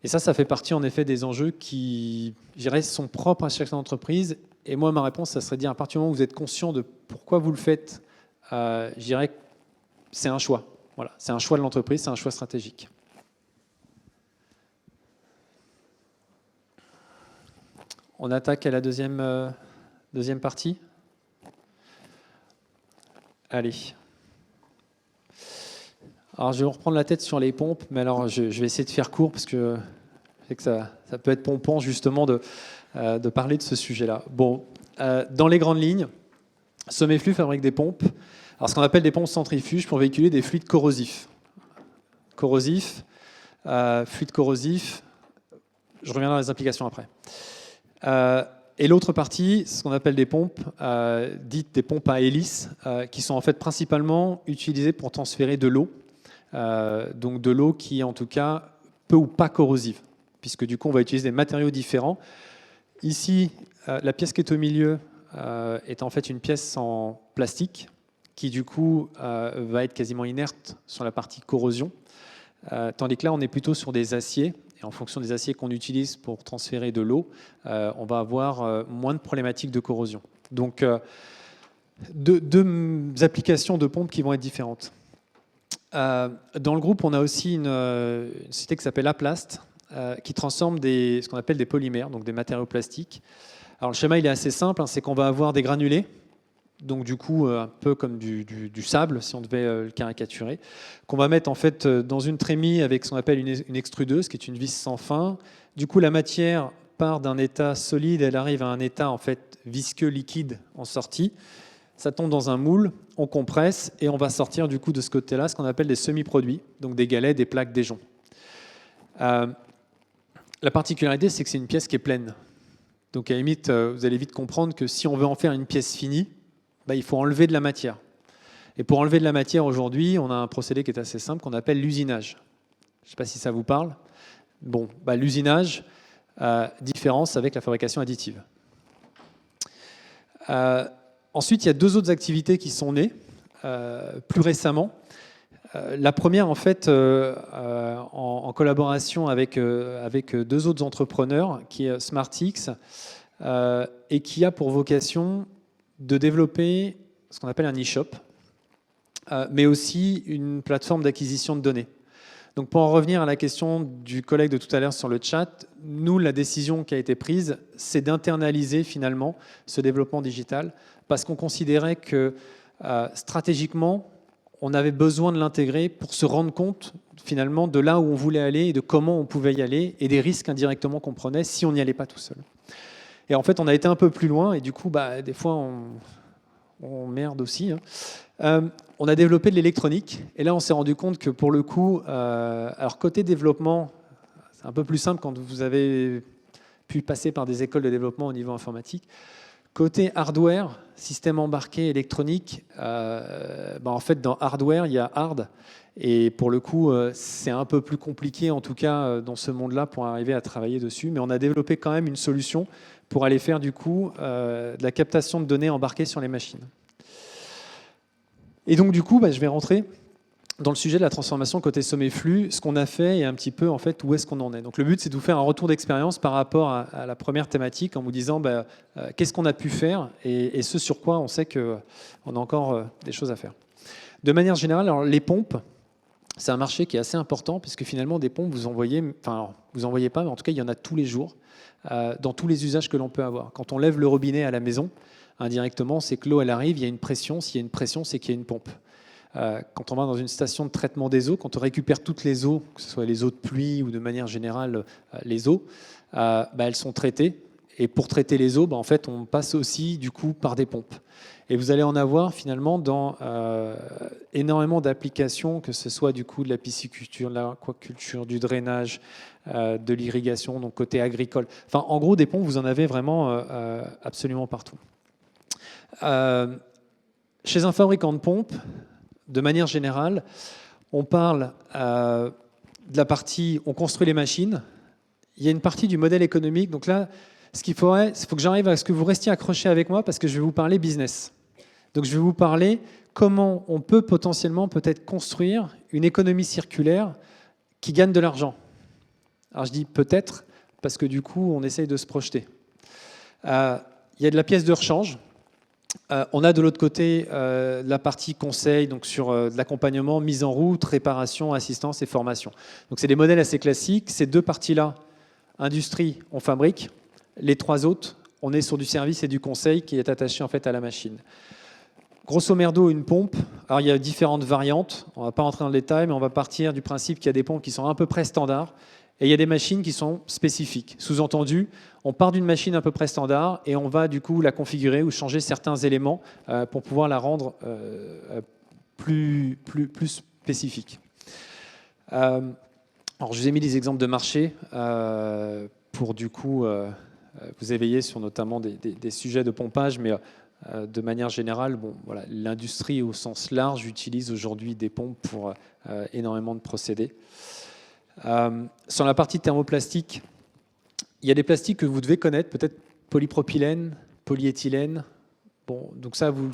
Et ça fait partie en effet des enjeux qui, je dirais, sont propres à chaque entreprise. Et moi, ma réponse, ça serait de dire, à partir du moment où vous êtes conscient de pourquoi vous le faites, je dirais que c'est un choix. Voilà, c'est un choix de l'entreprise, c'est un choix stratégique. On attaque à la deuxième partie. Allez. Alors, je vais reprendre la tête sur les pompes, mais alors je vais essayer de faire court parce que je sais que ça peut être pompant justement de parler de ce sujet-là. Bon, dans les grandes lignes, Someflux fabrique des pompes. Alors, ce qu'on appelle des pompes centrifuges pour véhiculer des fluides corrosifs. Fluides corrosifs. Je reviendrai dans les implications après. Et l'autre partie, c'est ce qu'on appelle des pompes, dites des pompes à hélice, qui sont en fait principalement utilisées pour transférer de l'eau, donc de l'eau qui est en tout cas peu ou pas corrosive, puisque du coup on va utiliser des matériaux différents. Ici, la pièce qui est au milieu est en fait une pièce en plastique qui du coup va être quasiment inerte sur la partie corrosion, tandis que là on est plutôt sur des aciers. En fonction des aciers qu'on utilise pour transférer de l'eau, on va avoir moins de problématiques de corrosion. Donc, deux applications de pompes qui vont être différentes. Dans le groupe, on a aussi une société qui s'appelle Aplast, qui transforme ce qu'on appelle des polymères, donc des matériaux plastiques. Alors, le schéma, il est assez simple, hein, c'est qu'on va avoir des granulés, donc du coup un peu comme du sable, si on devait le caricaturer, qu'on va mettre en fait dans une trémie avec ce qu'on appelle une extrudeuse, qui est une vis sans fin. Du coup, la matière part d'un état solide, elle arrive à un état en fait visqueux, liquide en sortie. Ça tombe dans un moule, on compresse et on va sortir du coup de ce côté-là ce qu'on appelle des semi-produits, donc des galets, des plaques, des joncs. La particularité, c'est que c'est une pièce qui est pleine. Donc à la limite, vous allez vite comprendre que si on veut en faire une pièce finie, il faut enlever de la matière. Et pour enlever de la matière, aujourd'hui, on a un procédé qui est assez simple, qu'on appelle l'usinage. Je ne sais pas si ça vous parle. Bon, l'usinage, différence avec la fabrication additive. Ensuite, il y a deux autres activités qui sont nées plus récemment. La première, en fait, en collaboration avec deux autres entrepreneurs, qui est SmartX, et qui a pour vocation de développer ce qu'on appelle un e-shop, mais aussi une plateforme d'acquisition de données. Donc pour en revenir à la question du collègue de tout à l'heure sur le chat, nous, la décision qui a été prise, c'est d'internaliser finalement ce développement digital parce qu'on considérait que stratégiquement, on avait besoin de l'intégrer pour se rendre compte finalement de là où on voulait aller et de comment on pouvait y aller et des risques indirectement qu'on prenait si on n'y allait pas tout seul. Et en fait, on a été un peu plus loin et du coup, des fois, on merde aussi. On a développé de l'électronique et là, on s'est rendu compte que pour le coup, alors côté développement, c'est un peu plus simple quand vous avez pu passer par des écoles de développement au niveau informatique. Côté hardware, système embarqué électronique, en fait, dans hardware, il y a hard. Et pour le coup, c'est un peu plus compliqué, en tout cas, dans ce monde-là, pour arriver à travailler dessus. Mais on a développé quand même une solution pour aller faire, du coup, de la captation de données embarquées sur les machines. Et donc, du coup, je vais rentrer dans le sujet de la transformation côté somme et flux, ce qu'on a fait et un petit peu en fait où est-ce qu'on en est. Donc le but c'est de vous faire un retour d'expérience par rapport à la première thématique en vous disant qu'est-ce qu'on a pu faire et ce sur quoi on sait qu'on a encore des choses à faire. De manière générale, alors, les pompes, c'est un marché qui est assez important puisque finalement des pompes vous envoyez pas, mais en tout cas il y en a tous les jours dans tous les usages que l'on peut avoir. Quand on lève le robinet à la maison, indirectement c'est que l'eau elle arrive, il y a une pression, s'il y a une pression c'est qu'il y a une pompe. Quand on va dans une station de traitement des eaux, quand on récupère toutes les eaux, que ce soit les eaux de pluie ou de manière générale les eaux, elles sont traitées. Et pour traiter les eaux, en fait, on passe aussi du coup par des pompes. Et vous allez en avoir finalement dans énormément d'applications, que ce soit du coup de la pisciculture, de l'aquaculture, du drainage, de l'irrigation, donc côté agricole. Enfin, en gros, des pompes, vous en avez vraiment absolument partout. Chez un fabricant de pompes, de manière générale, on parle de la partie, on construit les machines. Il y a une partie du modèle économique. Donc là, ce qu'il faudrait, il faut que j'arrive à ce que vous restiez accrochés avec moi parce que je vais vous parler business. Donc je vais vous parler comment on peut potentiellement peut-être construire une économie circulaire qui gagne de l'argent. Alors je dis peut-être parce que du coup, on essaye de se projeter. Il y a de la pièce de rechange. On a de l'autre côté la partie conseil, donc sur de l'accompagnement, mise en route, réparation, assistance et formation. Donc c'est des modèles assez classiques. Ces deux parties-là, industrie, on fabrique. Les trois autres, on est sur du service et du conseil qui est attaché en fait à la machine. Grosso merdo, une pompe. Alors il y a différentes variantes. On ne va pas rentrer dans le détail, mais on va partir du principe qu'il y a des pompes qui sont à peu près standards. Et il y a des machines qui sont spécifiques. Sous-entendu, on part d'une machine à peu près standard et on va du coup la configurer ou changer certains éléments pour pouvoir la rendre plus spécifique. Alors, je vous ai mis des exemples de marché pour du coup vous éveiller sur notamment des sujets de pompage, mais de manière générale, l'industrie au sens large utilise aujourd'hui des pompes pour énormément de procédés. Sur la partie thermoplastique, il y a des plastiques que vous devez connaître, peut-être polypropylène, polyéthylène. Donc ça, vous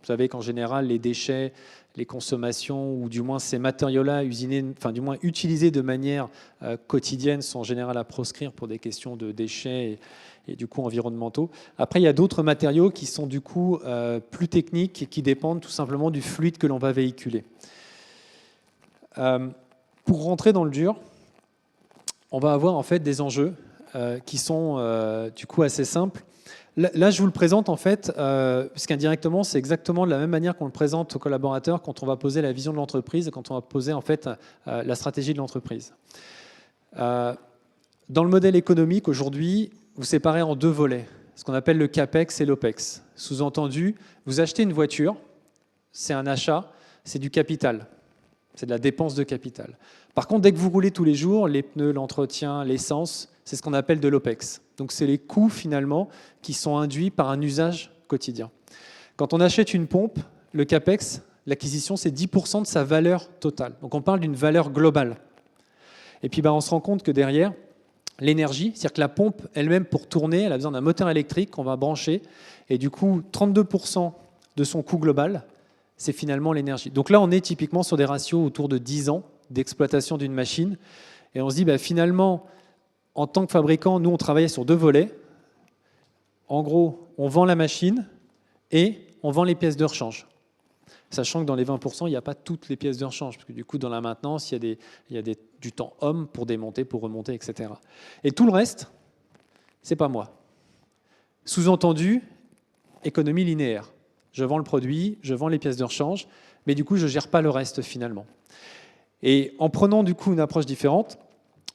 savez qu'en général, les déchets, les consommations, ou du moins ces matériaux-là utilisés de manière quotidienne sont en général à proscrire pour des questions de déchets et du coup environnementaux. Après, il y a d'autres matériaux qui sont du coup plus techniques et qui dépendent tout simplement du fluide que l'on va véhiculer. Pour rentrer dans le dur, on va avoir en fait des enjeux qui sont du coup assez simples. Là, je vous le présente en fait, puisqu'indirectement, c'est exactement de la même manière qu'on le présente aux collaborateurs quand on va poser la vision de l'entreprise et quand on va poser en fait la stratégie de l'entreprise. Dans le modèle économique aujourd'hui, vous séparez en deux volets, ce qu'on appelle le CAPEX et l'OPEX. Sous-entendu, vous achetez une voiture, c'est un achat, c'est du capital. C'est de la dépense de capital. Par contre, dès que vous roulez tous les jours, les pneus, l'entretien, l'essence, c'est ce qu'on appelle de l'OPEX. Donc, c'est les coûts, finalement, qui sont induits par un usage quotidien. Quand on achète une pompe, le CAPEX, l'acquisition, c'est 10% de sa valeur totale. Donc, on parle d'une valeur globale. Et puis, on se rend compte que derrière, l'énergie, c'est-à-dire que la pompe elle-même, pour tourner, elle a besoin d'un moteur électrique qu'on va brancher. Et du coup, 32% de son coût global, c'est finalement l'énergie. Donc là, on est typiquement sur des ratios autour de 10 ans d'exploitation d'une machine. Et on se dit, finalement, en tant que fabricant, nous, on travaillait sur deux volets. En gros, on vend la machine et on vend les pièces de rechange. sachant que dans les 20%, il n'y a pas toutes les pièces de rechange, parce que du coup, dans la maintenance, il y a du temps homme pour démonter, pour remonter, etc. Et tout le reste, c'est pas moi. Sous-entendu, économie linéaire. Je vends le produit, je vends les pièces de rechange, mais du coup, je ne gère pas le reste finalement. Et en prenant du coup une approche différente,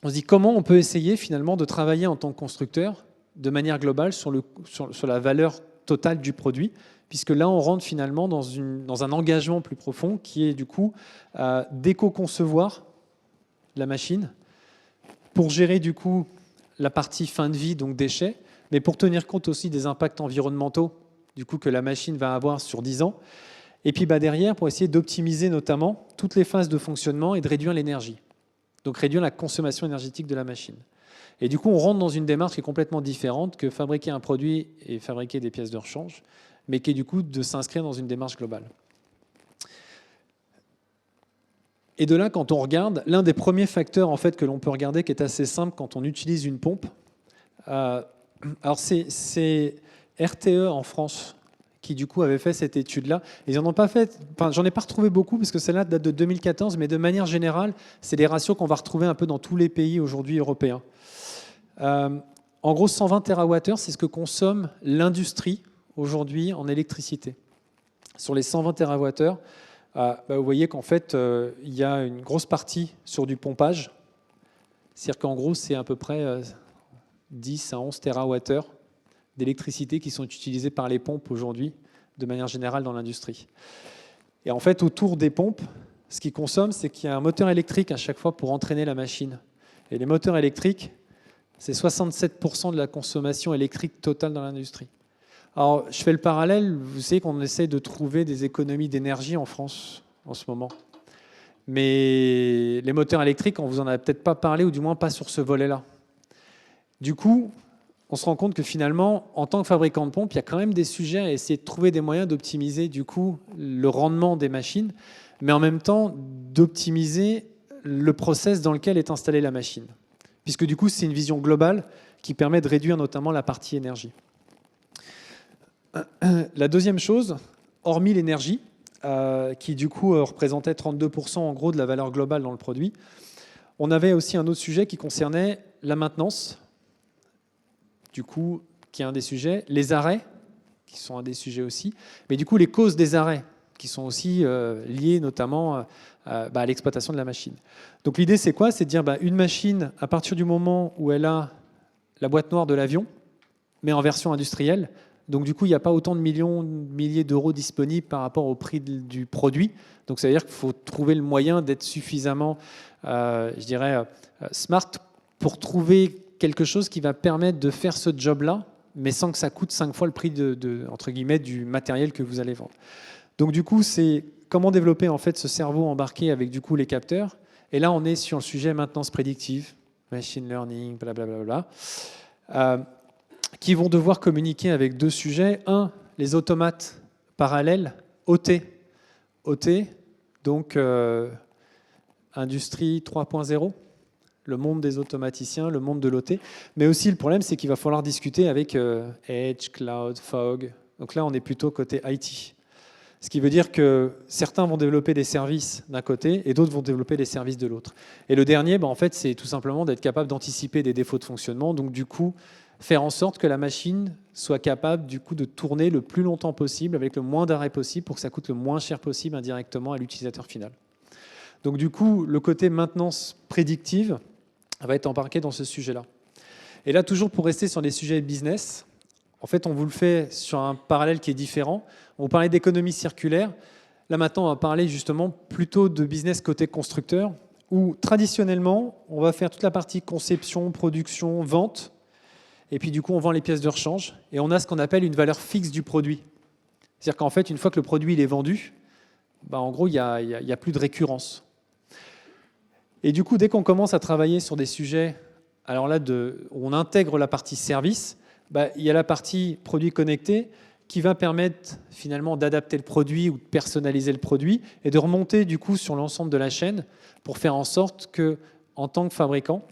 on se dit comment on peut essayer finalement de travailler en tant que constructeur de manière globale sur la valeur totale du produit, puisque là, on rentre finalement dans un engagement plus profond qui est du coup d'éco-concevoir la machine pour gérer du coup la partie fin de vie, donc déchets, mais pour tenir compte aussi des impacts environnementaux du coup, que la machine va avoir sur 10 ans. Et puis derrière, pour essayer d'optimiser notamment toutes les phases de fonctionnement et de réduire l'énergie. Donc réduire la consommation énergétique de la machine. Et du coup, on rentre dans une démarche qui est complètement différente que fabriquer un produit et fabriquer des pièces de rechange, mais qui est du coup de s'inscrire dans une démarche globale. Et de là, quand on regarde, l'un des premiers facteurs en fait, que l'on peut regarder, qui est assez simple quand on utilise une pompe, alors c'est RTE en France qui du coup avait fait cette étude-là. Ils n'en ont pas fait, enfin, j'en ai pas retrouvé beaucoup parce que celle-là date de 2014, mais de manière générale, c'est les ratios qu'on va retrouver un peu dans tous les pays aujourd'hui européens. En gros, 120 TWh, c'est ce que consomme l'industrie aujourd'hui en électricité. Sur les 120 TWh, vous voyez qu'en fait, il y a une grosse partie sur du pompage. C'est-à-dire qu'en gros, c'est à peu près 10 à 11 TWh d'électricité qui sont utilisées par les pompes aujourd'hui, de manière générale dans l'industrie. Et en fait, autour des pompes, ce qu'ils consomment, c'est qu'il y a un moteur électrique à chaque fois pour entraîner la machine. Et les moteurs électriques, c'est 67% de la consommation électrique totale dans l'industrie. Alors, je fais le parallèle, vous savez qu'on essaie de trouver des économies d'énergie en France en ce moment. Mais les moteurs électriques, on vous en a peut-être pas parlé, ou du moins pas sur ce volet-là. Du coup, on se rend compte que finalement, en tant que fabricant de pompes, il y a quand même des sujets à essayer de trouver des moyens d'optimiser du coup le rendement des machines, mais en même temps d'optimiser le process dans lequel est installée la machine. Puisque du coup, c'est une vision globale qui permet de réduire notamment la partie énergie. La deuxième chose, hormis l'énergie, qui du coup représentait 32% en gros de la valeur globale dans le produit, on avait aussi un autre sujet qui concernait la maintenance, du coup, qui est un des sujets, les arrêts, qui sont un des sujets aussi, mais du coup, les causes des arrêts, qui sont aussi liées notamment à l'exploitation de la machine. Donc l'idée, c'est quoi? C'est de dire une machine, à partir du moment où elle a la boîte noire de l'avion, mais en version industrielle, donc du coup, il n'y a pas autant de milliers d'euros disponibles par rapport au prix du produit. Donc ça veut dire qu'il faut trouver le moyen d'être suffisamment, je dirais, smart pour trouver quelque chose qui va permettre de faire ce job-là, mais sans que ça coûte 5 fois le prix entre guillemets, du matériel que vous allez vendre. Donc du coup, c'est comment développer en fait ce cerveau embarqué avec du coup les capteurs. Et là, on est sur le sujet maintenance prédictive, machine learning, blablabla, qui vont devoir communiquer avec deux sujets. Un, les automates parallèles, OT. OT, donc industrie 3.0. Le monde des automaticiens, le monde de l'OT. Mais aussi, le problème, c'est qu'il va falloir discuter avec Edge, Cloud, Fog. Donc là, on est plutôt côté IT. Ce qui veut dire que certains vont développer des services d'un côté et d'autres vont développer des services de l'autre. Et le dernier, en fait, c'est tout simplement d'être capable d'anticiper des défauts de fonctionnement. Donc, du coup, faire en sorte que la machine soit capable, du coup, de tourner le plus longtemps possible avec le moins d'arrêts possible pour que ça coûte le moins cher possible indirectement à l'utilisateur final. Donc, du coup, le côté maintenance prédictive va être embarqué dans ce sujet-là. Et là, toujours pour rester sur les sujets business, en fait, on vous le fait sur un parallèle qui est différent. On vous parlait d'économie circulaire. Là, maintenant, on va parler justement plutôt de business côté constructeur, où traditionnellement, on va faire toute la partie conception, production, vente, et puis du coup, on vend les pièces de rechange, et on a ce qu'on appelle une valeur fixe du produit. C'est-à-dire qu'en fait, une fois que le produit il est vendu, en gros, il n'y a plus de récurrence. Et du coup, dès qu'on commence à travailler sur des sujets, alors là, où on intègre la partie service, il y a la partie produit connecté qui va permettre finalement d'adapter le produit ou de personnaliser le produit et de remonter du coup sur l'ensemble de la chaîne pour faire en sorte que, en tant que fabricant,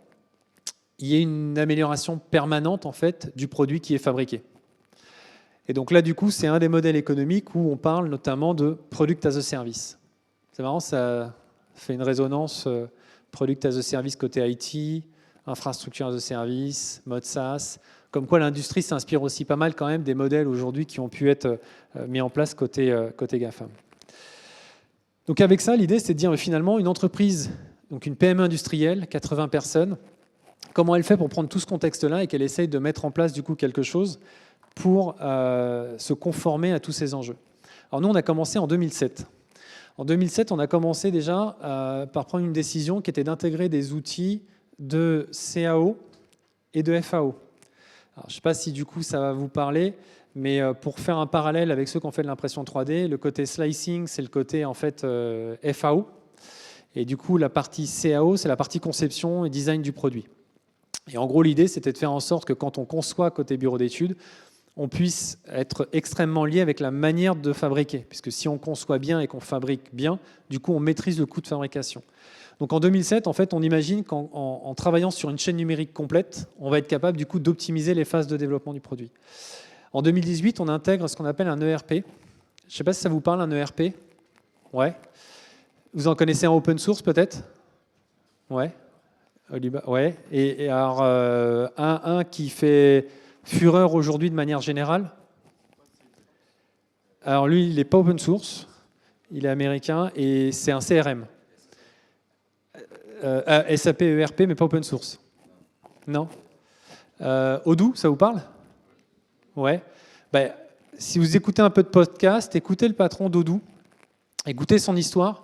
il y ait une amélioration permanente en fait du produit qui est fabriqué. Et donc là, du coup, c'est un des modèles économiques où on parle notamment de Product as a Service. C'est marrant, ça fait une résonance Product as a Service côté IT, infrastructure as a Service, mode SaaS, comme quoi l'industrie s'inspire aussi pas mal quand même des modèles aujourd'hui qui ont pu être mis en place côté GAFAM. Donc avec ça, l'idée, c'est de dire finalement une entreprise, donc une PME industrielle, 80 personnes, comment elle fait pour prendre tout ce contexte-là et qu'elle essaye de mettre en place du coup quelque chose pour se conformer à tous ces enjeux. Alors nous, on a commencé en 2007. En 2007, on a commencé déjà par prendre une décision qui était d'intégrer des outils de CAO et de FAO. Alors, je ne sais pas si du coup ça va vous parler, mais pour faire un parallèle avec ceux qui ont fait de l'impression 3D, le côté slicing, c'est le côté en fait FAO. Et du coup, la partie CAO, c'est la partie conception et design du produit. Et en gros, l'idée, c'était de faire en sorte que quand on conçoit côté bureau d'études, on puisse être extrêmement lié avec la manière de fabriquer. Puisque si on conçoit bien et qu'on fabrique bien, du coup, on maîtrise le coût de fabrication. Donc en 2007, en fait, on imagine qu'en travaillant sur une chaîne numérique complète, on va être capable du coup d'optimiser les phases de développement du produit. En 2018, on intègre ce qu'on appelle un ERP. Je ne sais pas si ça vous parle, un ERP. Ouais. Vous en connaissez un open source peut-être? Ouais. Ouais. Et alors, un qui fait fureur aujourd'hui de manière générale. Alors lui, il n'est pas open source, il est américain et c'est un CRM. SAP ERP, mais pas open source. Non. Odoo, ça vous parle? Ouais. Ben, si vous écoutez un peu de podcast, écoutez le patron d'Odoo, écoutez son histoire.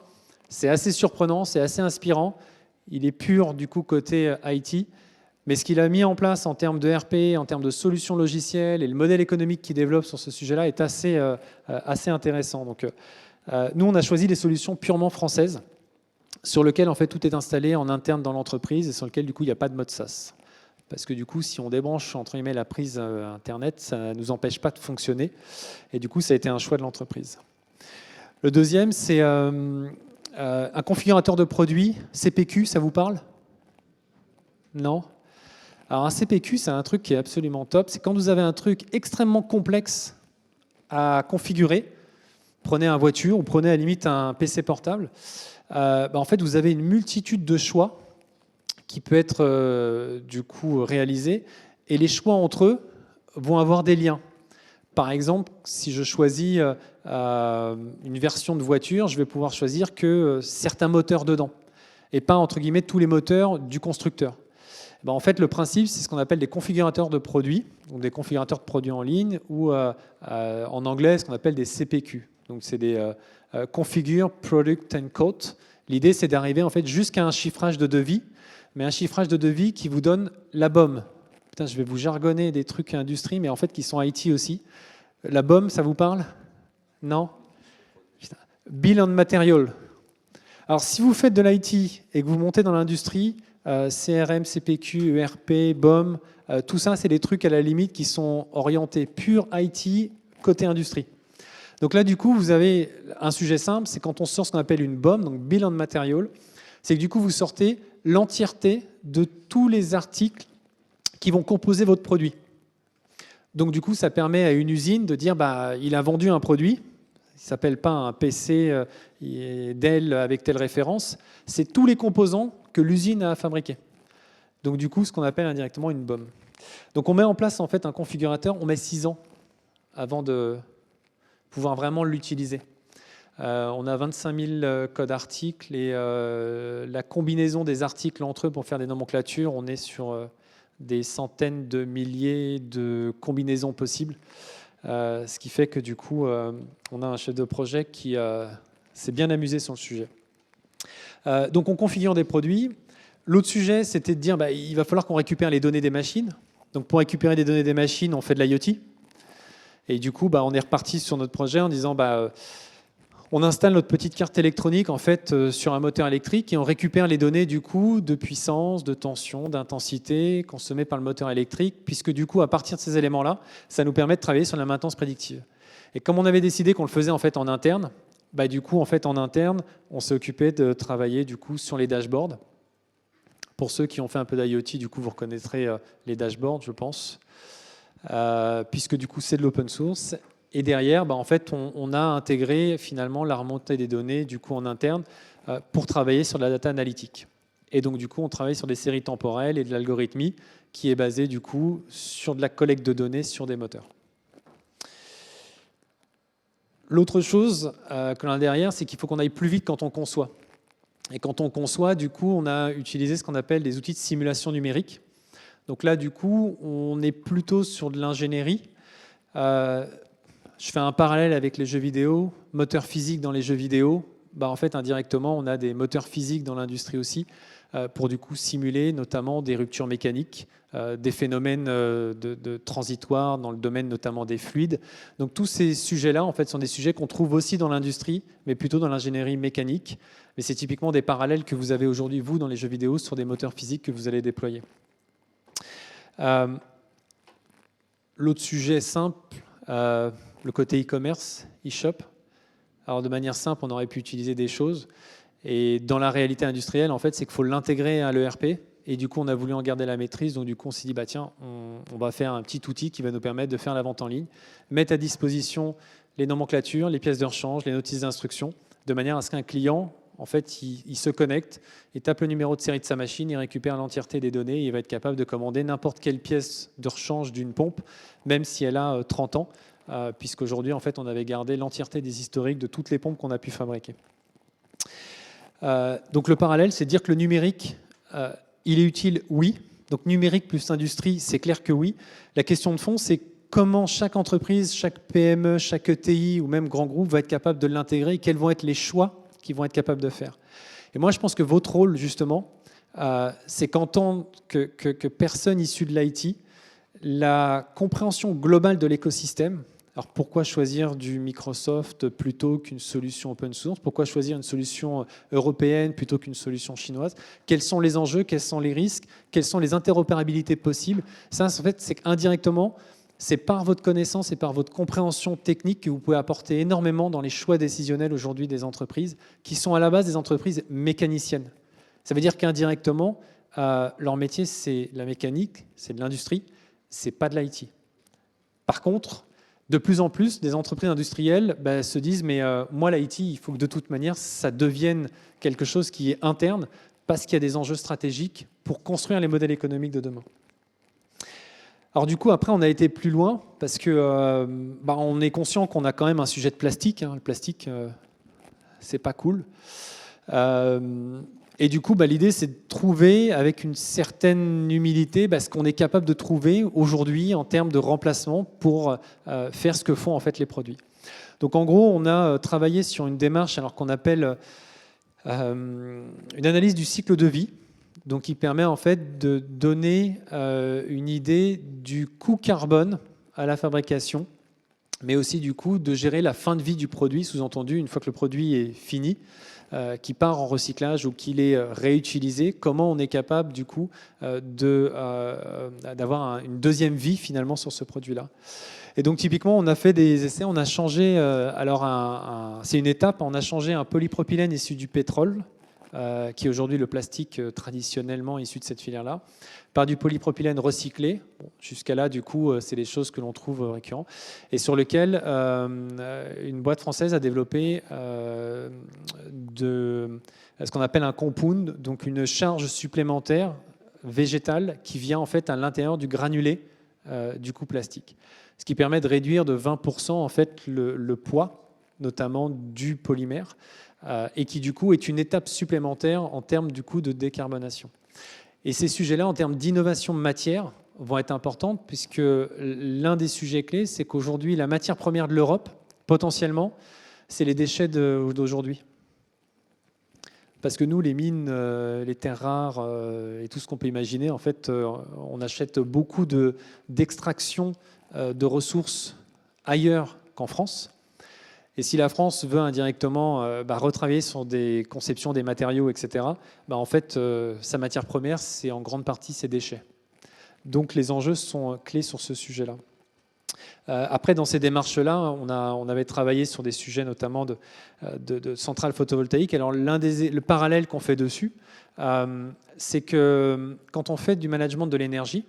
C'est assez surprenant, c'est assez inspirant. Il est pur du coup côté IT. Mais ce qu'il a mis en place en termes de RP, en termes de solutions logicielles et le modèle économique qu'il développe sur ce sujet-là est assez intéressant. Donc, nous, on a choisi des solutions purement françaises sur lesquelles en fait, tout est installé en interne dans l'entreprise et sur lesquelles du coup, il n'y a pas de mode SaaS. Parce que du coup, si on débranche entre guillemets la prise Internet, ça ne nous empêche pas de fonctionner. Et du coup, ça a été un choix de l'entreprise. Le deuxième, c'est un configurateur de produits, CPQ, ça vous parle? Non? Alors un CPQ, c'est un truc qui est absolument top. C'est quand vous avez un truc extrêmement complexe à configurer, prenez une voiture ou prenez à la limite un PC portable, en fait, vous avez une multitude de choix qui peut être du coup réalisé et les choix entre eux vont avoir des liens. Par exemple, si je choisis une version de voiture, je vais pouvoir choisir que certains moteurs dedans et pas entre guillemets tous les moteurs du constructeur. En fait, le principe, c'est ce qu'on appelle des configurateurs de produits, donc des configurateurs de produits en ligne, ou en anglais, ce qu'on appelle des CPQ. Donc, c'est des Configure Product and Quote. L'idée, c'est d'arriver en fait jusqu'à un chiffrage de devis, mais un chiffrage de devis qui vous donne la BOM. Putain, je vais vous jargonner des trucs industrie, mais en fait qui sont IT aussi. La BOM, ça vous parle? Non? Putain. Bill and Material. Alors, si vous faites de l'IT et que vous montez dans l'industrie, CRM, CPQ, ERP, BOM, tout ça, c'est des trucs à la limite qui sont orientés pur IT côté industrie. Donc là, du coup, vous avez un sujet simple, c'est quand on sort ce qu'on appelle une BOM, donc Bill and Material, c'est que du coup, vous sortez l'entièreté de tous les articles qui vont composer votre produit. Donc du coup, ça permet à une usine de dire, il a vendu un produit, il ne s'appelle pas un PC Dell avec telle référence, c'est tous les composants que l'usine a fabriqués. Donc du coup, ce qu'on appelle indirectement une BOM. Donc on met en place en fait un configurateur, on met 6 ans avant de pouvoir vraiment l'utiliser. On a 25 000 codes articles et la combinaison des articles entre eux pour faire des nomenclatures, on est sur des centaines de milliers de combinaisons possibles. Ce qui fait que du coup, on a un chef de projet qui s'est bien amusé sur le sujet. Donc on configure des produits. L'autre sujet, c'était de dire il va falloir qu'on récupère les données des machines. Donc pour récupérer des données des machines, on fait de l'IoT. Et du coup, on est reparti sur notre projet en disant on installe notre petite carte électronique en fait sur un moteur électrique et on récupère les données du coup de puissance, de tension, d'intensité consommées par le moteur électrique, puisque du coup, à partir de ces éléments-là, ça nous permet de travailler sur la maintenance prédictive. Et comme on avait décidé qu'on le faisait en fait en interne, du coup, en fait, en interne, on s'est occupé de travailler du coup sur les dashboards. Pour ceux qui ont fait un peu d'IoT, du coup, vous reconnaîtrez les dashboards, je pense. puisque du coup c'est de l'open source. Et derrière, en fait, on a intégré finalement la remontée des données du coup en interne pour travailler sur la data analytique. Et donc du coup, on travaille sur des séries temporelles et de l'algorithmie qui est basée du coup sur de la collecte de données sur des moteurs. L'autre chose que l'on a derrière, c'est qu'il faut qu'on aille plus vite quand on conçoit. Et quand on conçoit, du coup, on a utilisé ce qu'on appelle des outils de simulation numérique. Donc là, du coup, on est plutôt sur de l'ingénierie. Je fais un parallèle avec les jeux vidéo, moteurs physiques dans les jeux vidéo. En fait, indirectement, on a des moteurs physiques dans l'industrie aussi pour du coup simuler notamment des ruptures mécaniques, des phénomènes de transitoires dans le domaine notamment des fluides. Donc tous ces sujets-là, en fait, sont des sujets qu'on trouve aussi dans l'industrie, mais plutôt dans l'ingénierie mécanique. Mais c'est typiquement des parallèles que vous avez aujourd'hui, vous, dans les jeux vidéo, sur des moteurs physiques que vous allez déployer. L'autre sujet simple, le côté e-commerce, e-shop. Alors de manière simple, on aurait pu utiliser des choses. Et dans la réalité industrielle, en fait, c'est qu'il faut l'intégrer à l'ERP. Et du coup, on a voulu en garder la maîtrise. Donc du coup, on s'est dit, tiens, on va faire un petit outil qui va nous permettre de faire la vente en ligne, mettre à disposition les nomenclatures, les pièces de rechange, les notices d'instruction, de manière à ce qu'un client, en fait, il se connecte, il tape le numéro de série de sa machine, il récupère l'entièreté des données et il va être capable de commander n'importe quelle pièce de rechange d'une pompe, même si elle a 30 ans. Puisqu'aujourd'hui, en fait, on avait gardé l'entièreté des historiques de toutes les pompes qu'on a pu fabriquer. Donc le parallèle, c'est de dire que le numérique, il est utile, oui. Donc numérique plus industrie, c'est clair que oui. La question de fond, c'est comment chaque entreprise, chaque PME, chaque ETI ou même grand groupe va être capable de l'intégrer et quels vont être les choix qu'ils vont être capables de faire. Et moi, je pense que votre rôle, justement, c'est qu'en tant que personne issue de l'IT, la compréhension globale de l'écosystème. Alors pourquoi choisir du Microsoft plutôt qu'une solution open source? Pourquoi choisir une solution européenne plutôt qu'une solution chinoise? Quels sont les enjeux? Quels sont les risques? Quelles sont les interopérabilités possibles? Ça, en fait, c'est qu'indirectement, c'est par votre connaissance et par votre compréhension technique que vous pouvez apporter énormément dans les choix décisionnels aujourd'hui des entreprises, qui sont à la base des entreprises mécaniciennes. Ça veut dire qu'indirectement, leur métier, c'est la mécanique, c'est de l'industrie, c'est pas de l'IT. Par contre, de plus en plus, des entreprises industrielles se disent « mais moi, l'IT, il faut que de toute manière, ça devienne quelque chose qui est interne parce qu'il y a des enjeux stratégiques pour construire les modèles économiques de demain ». Alors du coup, après, on a été plus loin parce que on est conscient qu'on a quand même un sujet de plastique. Le plastique, c'est pas cool. Et du coup, l'idée, c'est de trouver avec une certaine humilité ce qu'on est capable de trouver aujourd'hui en termes de remplacement pour faire ce que font en fait les produits. Donc en gros, on a travaillé sur une démarche qu'on appelle une analyse du cycle de vie, donc qui permet en fait de donner une idée du coût carbone à la fabrication, mais aussi du coup de gérer la fin de vie du produit, sous-entendu une fois que le produit est fini, qui part en recyclage ou qu'il est réutilisé, comment on est capable du coup d'avoir une deuxième vie finalement sur ce produit-là. Et donc typiquement, on a fait des essais, on a changé, c'est une étape, on a changé un polypropylène issu du pétrole, qui est aujourd'hui le plastique traditionnellement issu de cette filière-là, par du polypropylène recyclé. Jusqu'à là, du coup, c'est des choses que l'on trouve récurrentes, et sur lequel une boîte française a développé ce qu'on appelle un compound, donc une charge supplémentaire végétale qui vient en fait à l'intérieur du granulé du coup plastique, ce qui permet de réduire de 20% en fait le poids, notamment du polymère, et qui du coup est une étape supplémentaire en termes du coup de décarbonation. Et ces sujets-là, en termes d'innovation de matière, vont être importants, puisque l'un des sujets clés, c'est qu'aujourd'hui, la matière première de l'Europe, potentiellement, c'est les déchets d'aujourd'hui. Parce que nous, les mines, les terres rares et tout ce qu'on peut imaginer, en fait, on achète beaucoup d'extraction de ressources ailleurs qu'en France. Et si la France veut indirectement retravailler sur des conceptions des matériaux, etc., en fait, sa matière première, c'est en grande partie ses déchets. Donc les enjeux sont clés sur ce sujet-là. Après, dans ces démarches-là, on avait travaillé sur des sujets notamment de centrales photovoltaïques. Alors le parallèle qu'on fait dessus, c'est que quand on fait du management de l'énergie,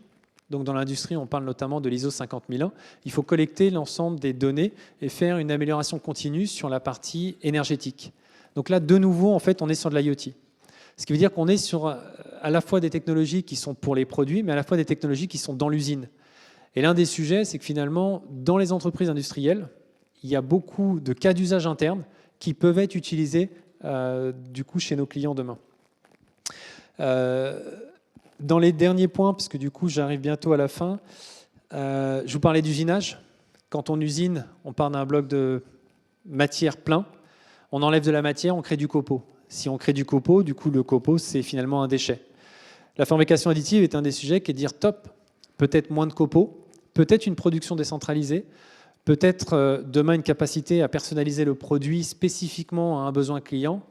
Donc dans l'industrie, on parle notamment de l'ISO 50001. Il faut collecter l'ensemble des données et faire une amélioration continue sur la partie énergétique. Donc là, de nouveau, en fait, on est sur de l'IoT. Ce qui veut dire qu'on est sur à la fois des technologies qui sont pour les produits, mais à la fois des technologies qui sont dans l'usine. Et l'un des sujets, c'est que finalement, dans les entreprises industrielles, il y a beaucoup de cas d'usage interne qui peuvent être utilisés du coup chez nos clients demain. Dans les derniers points, parce que du coup j'arrive bientôt à la fin, je vous parlais d'usinage. Quand on usine, on part d'un bloc de matière plein, on enlève de la matière, on crée du copeaux. Si on crée du copeaux, du coup le copeaux c'est finalement un déchet. La fabrication additive est un des sujets qui est de dire top, peut-être moins de copeaux, peut-être une production décentralisée, peut-être demain une capacité à personnaliser le produit spécifiquement à un besoin client.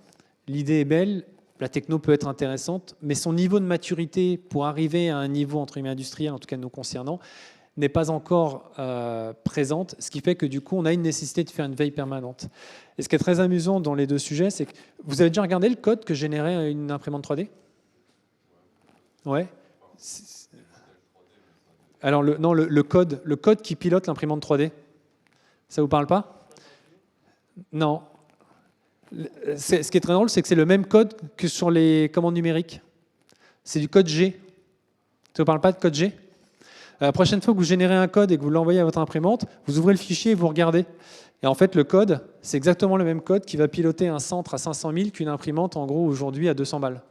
L'idée est belle, la techno peut être intéressante, mais son niveau de maturité pour arriver à un niveau entre guillemets industriel, en tout cas nous concernant, n'est pas encore présente, ce qui fait que du coup on a une nécessité de faire une veille permanente. Et ce qui est très amusant dans les deux sujets, c'est que vous avez déjà regardé le code que générait une imprimante 3D ? Ouais. Alors le code qui pilote l'imprimante 3D, ça vous parle pas ? Non. Ce qui est très drôle, c'est que c'est le même code que sur les commandes numériques. C'est du code G. Ça vous parle pas de code G ? La prochaine fois que vous générez un code et que vous l'envoyez à votre imprimante, vous ouvrez le fichier et vous regardez. Et en fait, le code, c'est exactement le même code qui va piloter un centre à 500 000 qu'une imprimante, en gros, aujourd'hui, à 200 balles.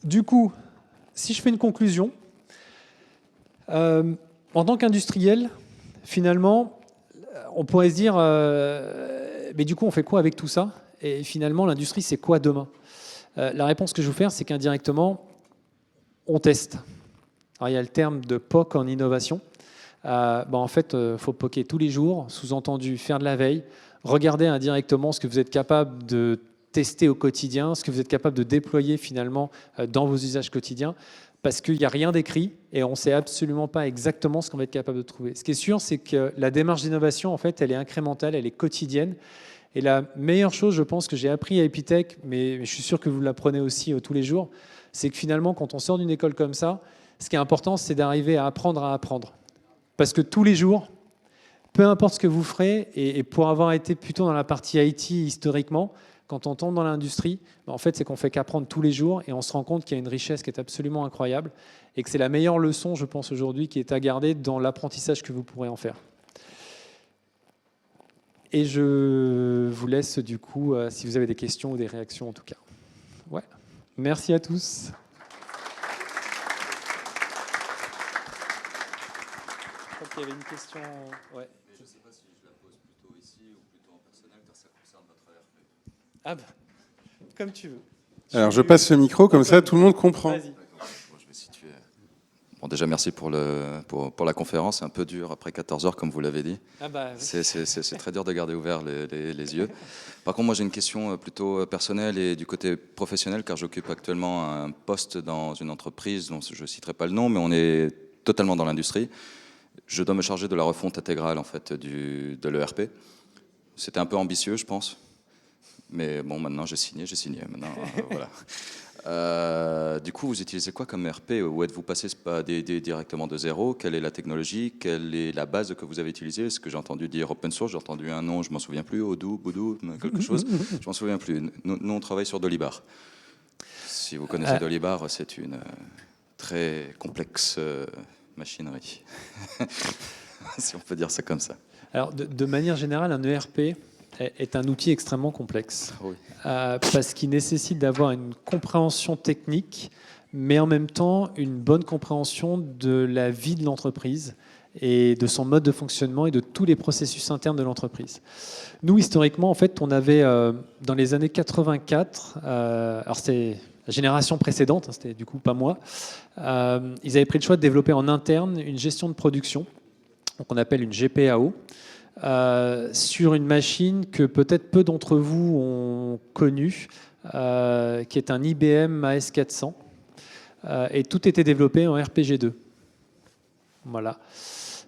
Du coup, si je fais une conclusion, en tant qu'industriel, finalement, on pourrait se dire, mais du coup, on fait quoi avec tout ça ? Et finalement, l'industrie, c'est quoi demain ? La réponse que je vais vous faire, c'est qu'indirectement, on teste. Alors, il y a le terme de POC en innovation. En fait, il faut POCer tous les jours, sous-entendu faire de la veille, regarder indirectement ce que vous êtes capable de tester au quotidien, ce que vous êtes capable de déployer finalement dans vos usages quotidiens, parce qu'il n'y a rien d'écrit et on ne sait absolument pas exactement ce qu'on va être capable de trouver. Ce qui est sûr, c'est que la démarche d'innovation, en fait, elle est incrémentale, elle est quotidienne. Et la meilleure chose, je pense, que j'ai appris à Epitech, mais je suis sûr que vous l'apprenez aussi tous les jours, c'est que finalement, quand on sort d'une école comme ça, ce qui est important, c'est d'arriver à apprendre. Parce que tous les jours, peu importe ce que vous ferez, et pour avoir été plutôt dans la partie IT historiquement, quand on tombe dans l'industrie, en fait, c'est qu'on fait qu'apprendre tous les jours et on se rend compte qu'il y a une richesse qui est absolument incroyable et que c'est la meilleure leçon, je pense, aujourd'hui, qui est à garder dans l'apprentissage que vous pourrez en faire. Et je vous laisse, du coup, si vous avez des questions ou des réactions, en tout cas. Ouais. Merci à tous. Je crois qu'il y avait une question. Ouais. Mais je ne sais pas si je la pose plutôt ici ou plutôt en personnel, car ça concerne votre ERP. Ah bah, comme tu veux. Alors je passe ce micro, comme ça tout le monde comprend. Vas-y. Bon, je vais situer. Bon, déjà, merci pour la conférence. C'est un peu dur après 14 heures, comme vous l'avez dit. Ah bah, oui. C'est très dur de garder ouverts les yeux. Par contre, moi, j'ai une question plutôt personnelle et du côté professionnel, car j'occupe actuellement un poste dans une entreprise dont je ne citerai pas le nom, mais on est totalement dans l'industrie. Je dois me charger de la refonte intégrale en fait, de l'ERP. C'était un peu ambitieux, je pense. Mais bon, maintenant, j'ai signé. Maintenant, voilà. Du coup, vous utilisez quoi comme ERP ? Ou êtes-vous passé directement de zéro ? Quelle est la technologie ? Quelle est la base que vous avez utilisée ? Est-ce que j'ai entendu dire open source ? J'ai entendu un nom, je ne m'en souviens plus. Odoo, Boudou, quelque chose. Je ne m'en souviens plus. Nous, on travaille sur Dolibar. Si vous connaissez Dolibar, c'est une très complexe machinerie. Si on peut dire ça comme ça. Alors, de manière générale, un ERP est un outil extrêmement complexe Oui. parce qu'il nécessite d'avoir une compréhension technique, mais en même temps une bonne compréhension de la vie de l'entreprise et de son mode de fonctionnement et de tous les processus internes de l'entreprise. Nous, historiquement, en fait, on avait, dans les années 84, alors c'était la génération précédente, hein, c'était du coup pas moi, ils avaient pris le choix de développer en interne une gestion de production, qu'on appelle une GPAO, sur une machine que peut-être peu d'entre vous ont connue, qui est un IBM AS400, et tout était développé en RPG2. Voilà.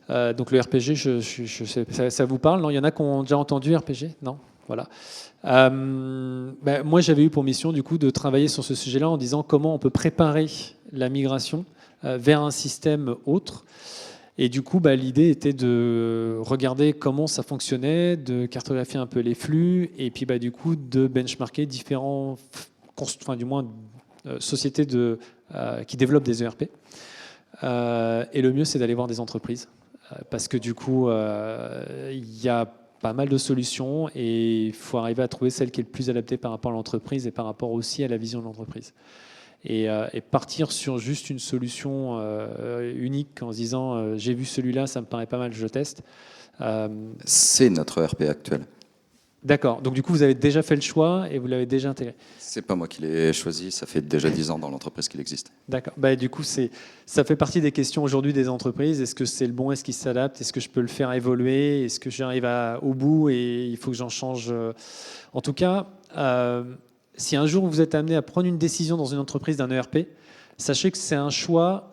Donc le RPG, ça vous parle ? Non, il y en a qui ont déjà entendu RPG ? Non ? Voilà. Moi, j'avais eu pour mission du coup de travailler sur ce sujet-là en disant comment on peut préparer la migration vers un système autre. Et du coup, l'idée était de regarder comment ça fonctionnait, de cartographier un peu les flux, et puis du coup de benchmarker différents, sociétés qui développent des ERP. Et le mieux, c'est d'aller voir des entreprises, parce que du coup, il y a pas mal de solutions et il faut arriver à trouver celle qui est le plus adaptée par rapport à l'entreprise et par rapport aussi à la vision de l'entreprise. Et partir sur juste une solution unique en se disant j'ai vu celui-là, ça me paraît pas mal, je teste. C'est notre ERP actuel. D'accord, donc du coup vous avez déjà fait le choix et vous l'avez déjà intégré. C'est pas moi qui l'ai choisi, ça fait déjà 10 ans dans l'entreprise qu'il existe. D'accord, du coup ça fait partie des questions aujourd'hui des entreprises. Est-ce que c'est le bon, est-ce qu'il s'adapte, est-ce que je peux le faire évoluer, est-ce que j'arrive au bout et il faut que j'en change. En tout cas, si un jour vous êtes amené à prendre une décision dans une entreprise d'un ERP, sachez que c'est un choix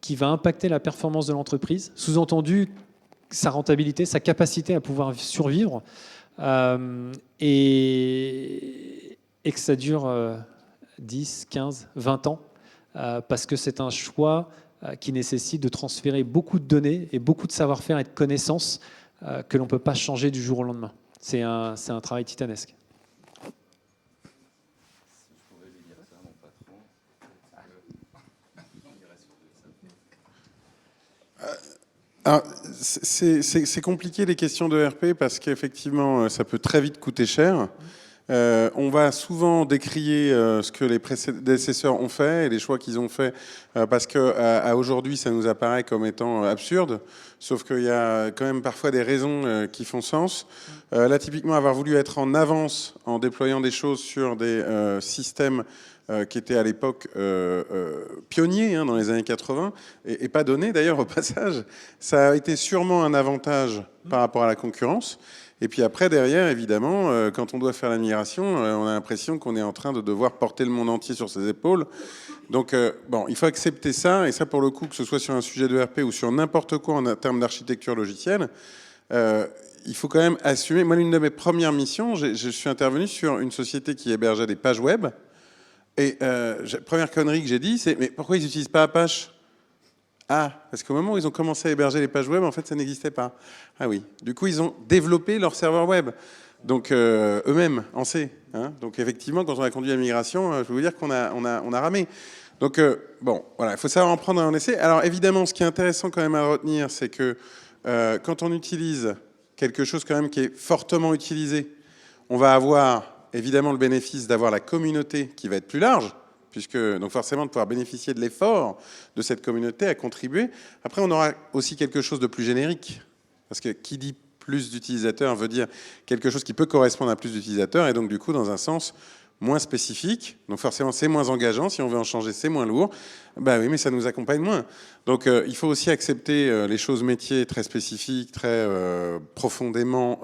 qui va impacter la performance de l'entreprise, sous-entendu sa rentabilité, sa capacité à pouvoir survivre, et que ça dure 10, 15, 20 ans, parce que c'est un choix qui nécessite de transférer beaucoup de données et beaucoup de savoir-faire et de connaissances que l'on ne peut pas changer du jour au lendemain. C'est un travail titanesque. Alors, c'est compliqué les questions de RP parce qu'effectivement, ça peut très vite coûter cher. On va souvent décrier ce que les prédécesseurs ont fait et les choix qu'ils ont fait parce qu'à aujourd'hui, ça nous apparaît comme étant absurde, sauf qu'il y a quand même parfois des raisons qui font sens. Là, typiquement, avoir voulu être en avance en déployant des choses sur des systèmes qui était à l'époque pionnier dans les années 80 et pas donné d'ailleurs au passage, ça a été sûrement un avantage par rapport à la concurrence. Et puis après, derrière, évidemment, quand on doit faire la migration, on a l'impression qu'on est en train de devoir porter le monde entier sur ses épaules. Donc, il faut accepter ça. Et ça, pour le coup, que ce soit sur un sujet de RP ou sur n'importe quoi en termes d'architecture logicielle, il faut quand même assumer. Moi, l'une de mes premières missions, je suis intervenu sur une société qui hébergeait des pages web. Et première connerie que j'ai dit, c'est mais pourquoi ils n'utilisent pas Apache? Ah, parce qu'au moment où ils ont commencé à héberger les pages web, en fait, ça n'existait pas. Ah oui. Du coup, ils ont développé leur serveur web. Donc eux-mêmes en C. Donc effectivement, quand on a conduit la migration, je peux vous dire qu'on a ramé. Donc voilà, il faut savoir en prendre un essai. Alors évidemment, ce qui est intéressant quand même à retenir, c'est que quand on utilise quelque chose quand même qui est fortement utilisé, on va avoir évidemment le bénéfice d'avoir la communauté qui va être plus large, puisque donc forcément de pouvoir bénéficier de l'effort de cette communauté à contribuer. Après, on aura aussi quelque chose de plus générique, parce que qui dit plus d'utilisateurs veut dire quelque chose qui peut correspondre à plus d'utilisateurs, et donc du coup, dans un sens moins spécifique. Donc forcément, c'est moins engageant. Si on veut en changer, c'est moins lourd. Oui, mais ça nous accompagne moins. Donc il faut aussi accepter les choses métiers très spécifiques, très profondément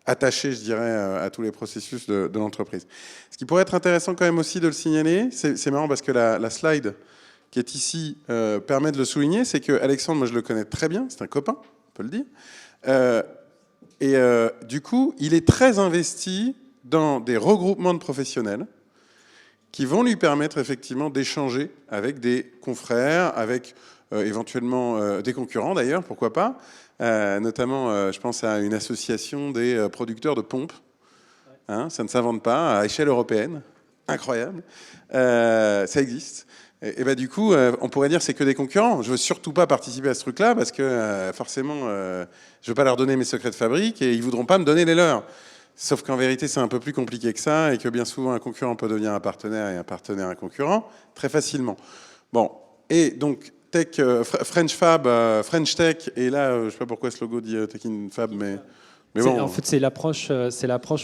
attaché, je dirais, à tous les processus de l'entreprise. Ce qui pourrait être intéressant quand même aussi de le signaler, c'est marrant parce que la slide qui est ici permet de le souligner, c'est que Alexandre, moi je le connais très bien, c'est un copain, on peut le dire. Du coup, il est très investi dans des regroupements de professionnels qui vont lui permettre effectivement d'échanger avec des confrères, avec éventuellement des concurrents d'ailleurs, pourquoi pas. Notamment, je pense à une association des producteurs de pompes. Ça ne s'invente pas, à échelle européenne. Incroyable. Ça existe. Et du coup, on pourrait dire que c'est que des concurrents. Je veux surtout pas participer à ce truc-là parce que forcément, je veux pas leur donner mes secrets de fabrique et ils voudront pas me donner les leurs. Sauf qu'en vérité, c'est un peu plus compliqué que ça et que bien souvent, un concurrent peut devenir un partenaire et un partenaire un concurrent très facilement. Bon, et donc, Tech, French Fab, French Tech, et là, je ne sais pas pourquoi ce logo dit Tech in Fab, mais bon. En fait, c'est l'approche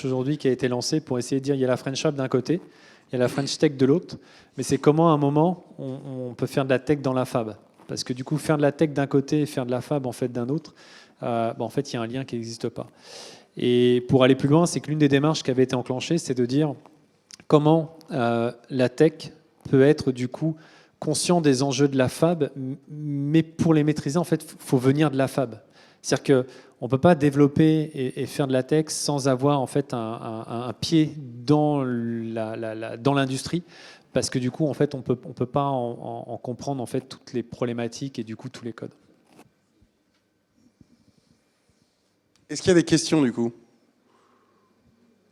aujourd'hui qui a été lancée pour essayer de dire il y a la French Fab d'un côté, il y a la French Tech de l'autre, mais c'est comment à un moment on peut faire de la tech dans la Fab. Parce que du coup, faire de la tech d'un côté et faire de la Fab en fait d'un autre, en fait, il y a un lien qui n'existe pas. Et pour aller plus loin, c'est que l'une des démarches qui avait été enclenchée, c'est de dire comment la tech peut être du coup conscient des enjeux de la Fab, mais pour les maîtriser, en fait, il faut venir de la Fab. C'est-à-dire qu'on ne peut pas développer et faire de la tech sans avoir en fait un pied dans l'industrie, parce que du coup, en fait, on peut pas en comprendre en fait toutes les problématiques et du coup tous les codes. Est-ce qu'il y a des questions du coup?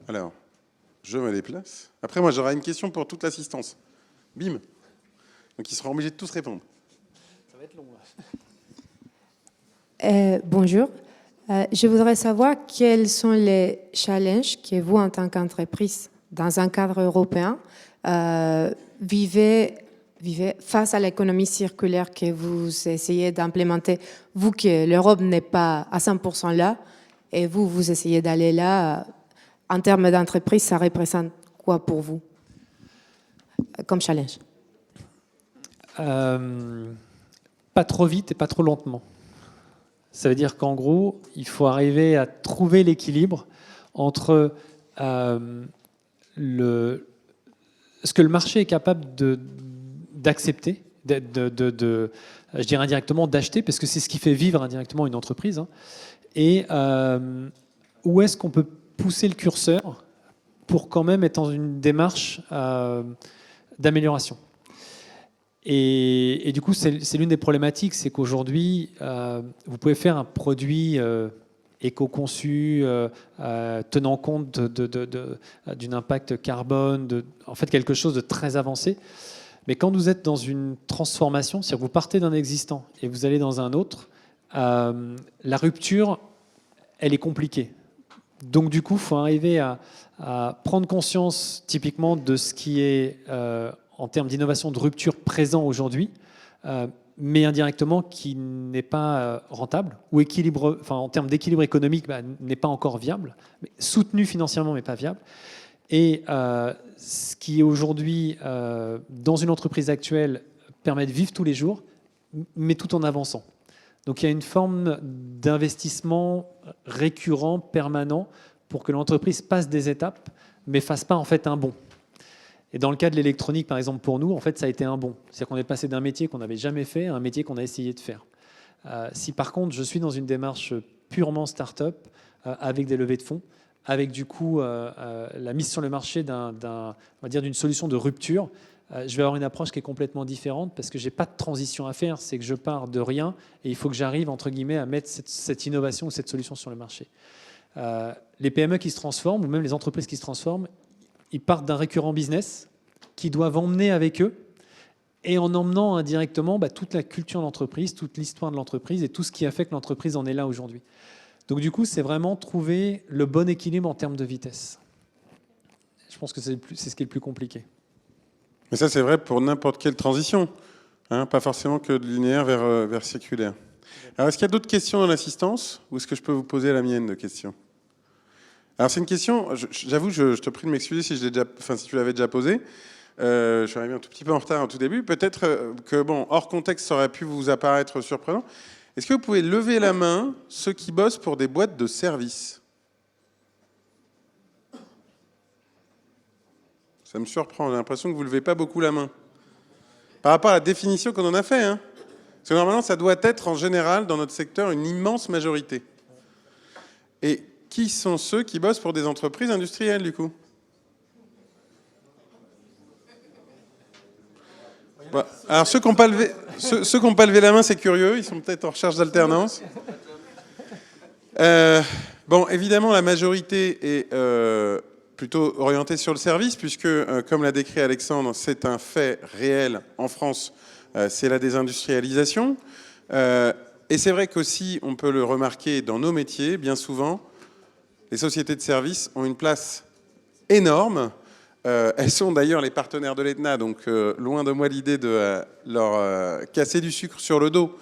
Alors, je me déplace. Après, moi, j'aurai une question pour toute l'assistance. Bim. Donc, ils seront obligés de tous répondre. Ça va être long, là. Bonjour. Je voudrais savoir quels sont les challenges que vous, en tant qu'entreprise, dans un cadre européen, vivez face à l'économie circulaire que vous essayez d'implémenter, vous que l'Europe n'est pas à 100% là, et vous essayez d'aller là. En termes d'entreprise, ça représente quoi pour vous comme challenge? Pas trop vite et pas trop lentement. Ça veut dire qu'en gros, il faut arriver à trouver l'équilibre entre ce que le marché est capable d'accepter, je dirais indirectement d'acheter, parce que c'est ce qui fait vivre indirectement une entreprise, hein, et où est-ce qu'on peut pousser le curseur pour quand même être dans une démarche d'amélioration. Et du coup, c'est l'une des problématiques, c'est qu'aujourd'hui, vous pouvez faire un produit éco-conçu, tenant compte d'un impact carbone, en fait quelque chose de très avancé. Mais quand vous êtes dans une transformation, c'est-à-dire que vous partez d'un existant et vous allez dans un autre, la rupture, elle est compliquée. Donc du coup, il faut arriver à prendre conscience typiquement de ce qui est en termes d'innovation de rupture présent aujourd'hui, mais indirectement qui n'est pas rentable, ou en termes d'équilibre économique, n'est pas encore viable, mais soutenu financièrement mais pas viable. Et ce qui aujourd'hui, dans une entreprise actuelle, permet de vivre tous les jours, mais tout en avançant. Donc il y a une forme d'investissement récurrent, permanent, pour que l'entreprise passe des étapes, mais fasse pas en fait un bond. Et dans le cas de l'électronique, par exemple, pour nous, en fait, ça a été un bond. C'est-à-dire qu'on est passé d'un métier qu'on n'avait jamais fait à un métier qu'on a essayé de faire. Si par contre, je suis dans une démarche purement start-up, avec des levées de fonds, avec du coup la mise sur le marché d'une solution de rupture, je vais avoir une approche qui est complètement différente parce que je n'ai pas de transition à faire, c'est que je pars de rien et il faut que j'arrive, entre guillemets, à mettre cette innovation ou cette solution sur le marché. Les PME qui se transforment, ou même les entreprises qui se transforment, ils partent d'un récurrent business qu'ils doivent emmener avec eux et en emmenant indirectement toute la culture de l'entreprise, toute l'histoire de l'entreprise et tout ce qui a fait que l'entreprise en est là aujourd'hui. Donc du coup, c'est vraiment trouver le bon équilibre en termes de vitesse. Je pense que c'est ce qui est le plus compliqué. Mais ça, c'est vrai pour n'importe quelle transition, hein, pas forcément que de linéaire vers circulaire. Alors, est-ce qu'il y a d'autres questions dans l'assistance ou est-ce que je peux vous poser la mienne de questions? Alors, c'est une question, j'avoue, je te prie de m'excuser si tu l'avais déjà posée. Je suis arrivé un tout petit peu en retard au tout début. Peut-être que, hors contexte, ça aurait pu vous apparaître surprenant. Est-ce que vous pouvez lever la main ceux qui bossent pour des boîtes de services? Ça me surprend, j'ai l'impression que vous ne levez pas beaucoup la main. Par rapport à la définition qu'on en a fait, hein. Parce que normalement, ça doit être en général, dans notre secteur, une immense majorité. Et qui sont ceux qui bossent pour des entreprises industrielles, du coup? Alors, ceux qui n'ont pas levé la main, c'est curieux, ils sont peut-être en recherche d'alternance. Évidemment, la majorité est plutôt orientée sur le service, puisque, comme l'a décrit Alexandre, c'est un fait réel en France, c'est la désindustrialisation. Et c'est vrai qu'aussi, on peut le remarquer dans nos métiers, bien souvent, les sociétés de services ont une place énorme. Elles sont d'ailleurs les partenaires de l'ETNA, donc loin de moi l'idée de leur casser du sucre sur le dos.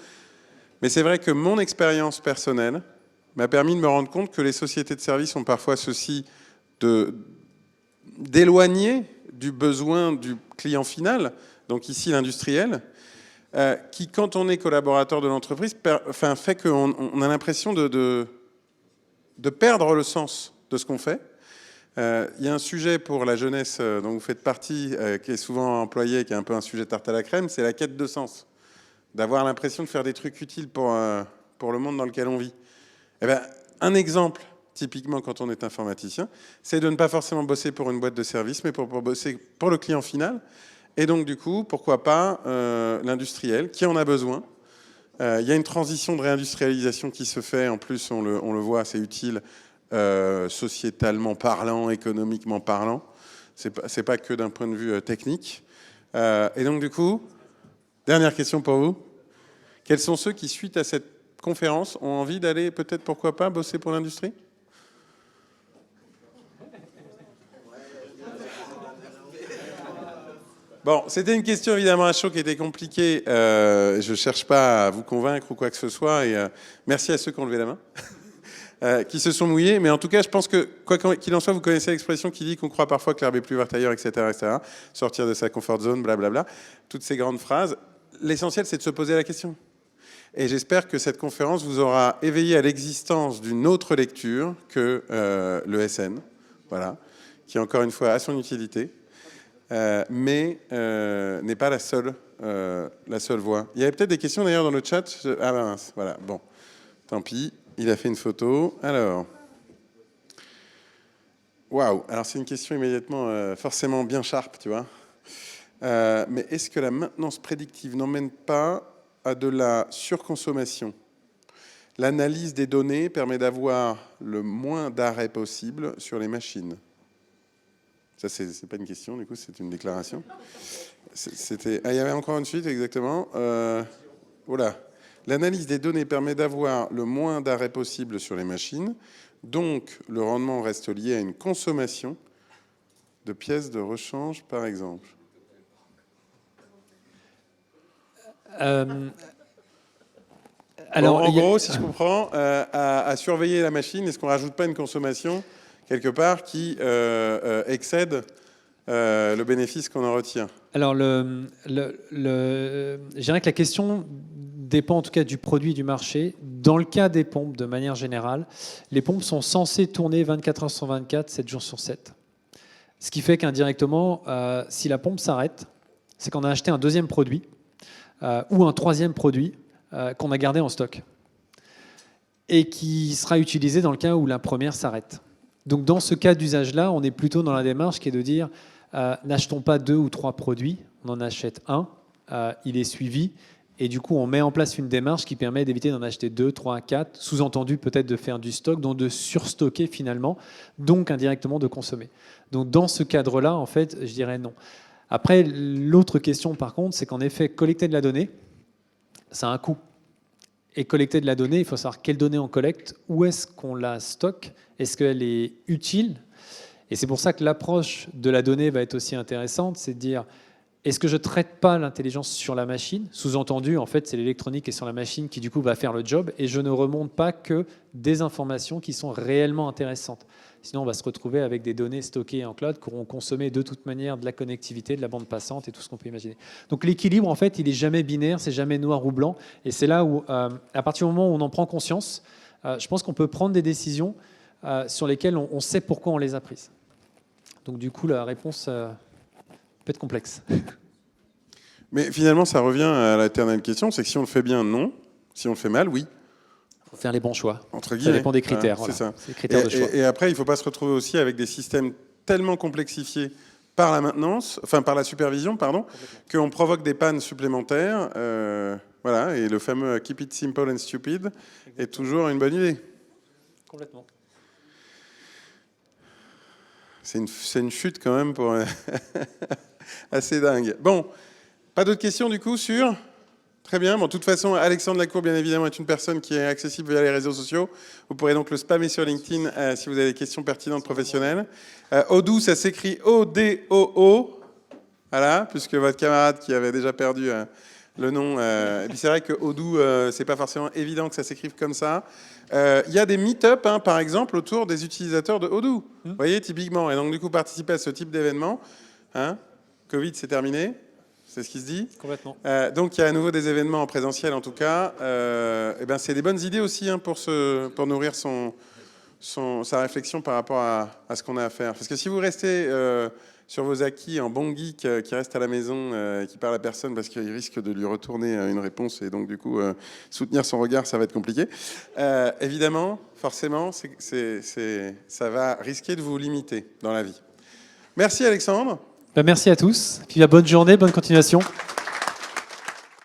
Mais c'est vrai que mon expérience personnelle m'a permis de me rendre compte que les sociétés de services ont parfois ceci d'éloigner du besoin du client final, donc ici l'industriel, qui, quand on est collaborateur de l'entreprise, fait qu'on a l'impression de perdre le sens de ce qu'on fait. Il y a un sujet pour la jeunesse dont vous faites partie, qui est souvent employé, qui est un peu un sujet tarte à la crème, c'est la quête de sens. D'avoir l'impression de faire des trucs utiles pour pour le monde dans lequel on vit. Eh ben, un exemple, typiquement quand on est informaticien, c'est de ne pas forcément bosser pour une boîte de service, mais pour bosser pour le client final. Et donc, du coup, pourquoi pas l'industriel qui en a besoin. Il y a une transition de réindustrialisation qui se fait. En plus, on le voit, c'est utile sociétalement parlant, économiquement parlant. C'est pas que d'un point de vue technique. Et donc, du coup, dernière question pour vous. Quels sont ceux qui, suite à cette conférence, ont envie d'aller, peut-être, pourquoi pas, bosser pour l'industrie ? Bon, c'était une question évidemment à chaud qui était compliquée. Je ne cherche pas à vous convaincre ou quoi que ce soit. Et merci à ceux qui ont levé la main, qui se sont mouillés. Mais en tout cas, je pense que, quoi qu'il en soit, vous connaissez l'expression qui dit qu'on croit parfois que l'herbe est plus verte ailleurs, etc., etc. Sortir de sa comfort zone, blablabla. Toutes ces grandes phrases. L'essentiel, c'est de se poser la question. Et j'espère que cette conférence vous aura éveillé à l'existence d'une autre lecture que le SN, voilà, qui encore une fois a son utilité. Mais n'est pas la seule voie. Il y avait peut-être des questions d'ailleurs dans le chat. Ah mince, voilà, bon, tant pis, il a fait une photo. Alors, waouh, alors c'est une question immédiatement forcément bien sharp, tu vois. Mais est-ce que la maintenance prédictive n'emmène pas à de la surconsommation ? L'analyse des données permet d'avoir le moins d'arrêts possible sur les machines. Ça, c'est pas une question, du coup, c'est une déclaration. Il y avait encore une suite, exactement. Voilà. L'analyse des données permet d'avoir le moins d'arrêts possible sur les machines. Donc, le rendement reste lié à une consommation de pièces de rechange, par exemple. Alors, en gros, si je comprends, à surveiller la machine, est-ce qu'on ne rajoute pas une consommation quelque part qui excède le bénéfice qu'on en retire? Alors, je dirais que la question dépend en tout cas du produit du marché. Dans le cas des pompes, de manière générale, les pompes sont censées tourner 24 heures sur 24, 7 jours sur 7. Ce qui fait qu'indirectement, si la pompe s'arrête, c'est qu'on a acheté un deuxième produit ou un troisième produit qu'on a gardé en stock et qui sera utilisé dans le cas où la première s'arrête. Donc dans ce cas d'usage-là, on est plutôt dans la démarche qui est de dire n'achetons pas 2 ou 3 produits, on en achète un, il est suivi, et du coup on met en place une démarche qui permet d'éviter d'en acheter 2, 3, 4, sous-entendu peut-être de faire du stock, donc de surstocker finalement, donc indirectement de consommer. Donc dans ce cadre-là, en fait, je dirais non. Après, l'autre question par contre, c'est qu'en effet, collecter de la donnée, ça a un coût. Et collecter de la donnée, il faut savoir quelle donnée on collecte, où est-ce qu'on la stocke, est-ce qu'elle est utile. Et c'est pour ça que l'approche de la donnée va être aussi intéressante, c'est de dire, est-ce que je ne traite pas l'intelligence sur la machine ? Sous-entendu, en fait, c'est l'électronique qui est sur la machine qui, du coup, va faire le job, et je ne remonte pas que des informations qui sont réellement intéressantes. Sinon, on va se retrouver avec des données stockées en cloud qui auront consommé de toute manière de la connectivité, de la bande passante et tout ce qu'on peut imaginer. Donc l'équilibre, en fait, il n'est jamais binaire, c'est jamais noir ou blanc. Et c'est là où, à partir du moment où on en prend conscience, je pense qu'on peut prendre des décisions sur lesquelles on sait pourquoi on les a prises. Donc du coup, la réponse peut être complexe. Mais finalement, ça revient à l'éternelle question, c'est que si on le fait bien, non. Si on le fait mal, oui. Il faut faire les bons choix. Entre guillemets. Ça dépend des critères. Voilà, voilà. c'est ça. Les critères de choix. Et après, il ne faut pas se retrouver aussi avec des systèmes tellement complexifiés par la maintenance, enfin par la supervision, pardon, qu'on provoque des pannes supplémentaires. Voilà, et le fameux keep it simple and stupid est toujours une bonne idée. Complètement. C'est une chute quand même pour assez dingue. Bon, pas d'autres questions du coup sur... Très bien. Bon, de toute façon, Alexandre Lacour, bien évidemment, est une personne qui est accessible via les réseaux sociaux. Vous pourrez donc le spammer sur LinkedIn si vous avez des questions pertinentes professionnelles. Odoo, ça s'écrit O-D-O-O. Voilà, puisque votre camarade qui avait déjà perdu le nom. Et puis c'est vrai que Odoo, c'est pas forcément évident que ça s'écrive comme ça. Il y a des meet-up, hein, par exemple, autour des utilisateurs de Odoo. Vous voyez, typiquement. Et donc, du coup, participer à ce type d'événement. Hein, Covid, c'est terminé. C'est ce qui se dit. Complètement. Donc il y a à nouveau des événements en présentiel en tout cas. Et ben, c'est des bonnes idées aussi hein, pour nourrir sa réflexion par rapport à ce qu'on a à faire. Parce que si vous restez sur vos acquis en bon geek qui reste à la maison et qui parle à personne parce qu'il risque de lui retourner une réponse et donc du coup soutenir son regard, ça va être compliqué. Évidemment, forcément, ça va risquer de vous limiter dans la vie. Merci Alexandre. Merci à tous. Puis bonne journée, bonne continuation.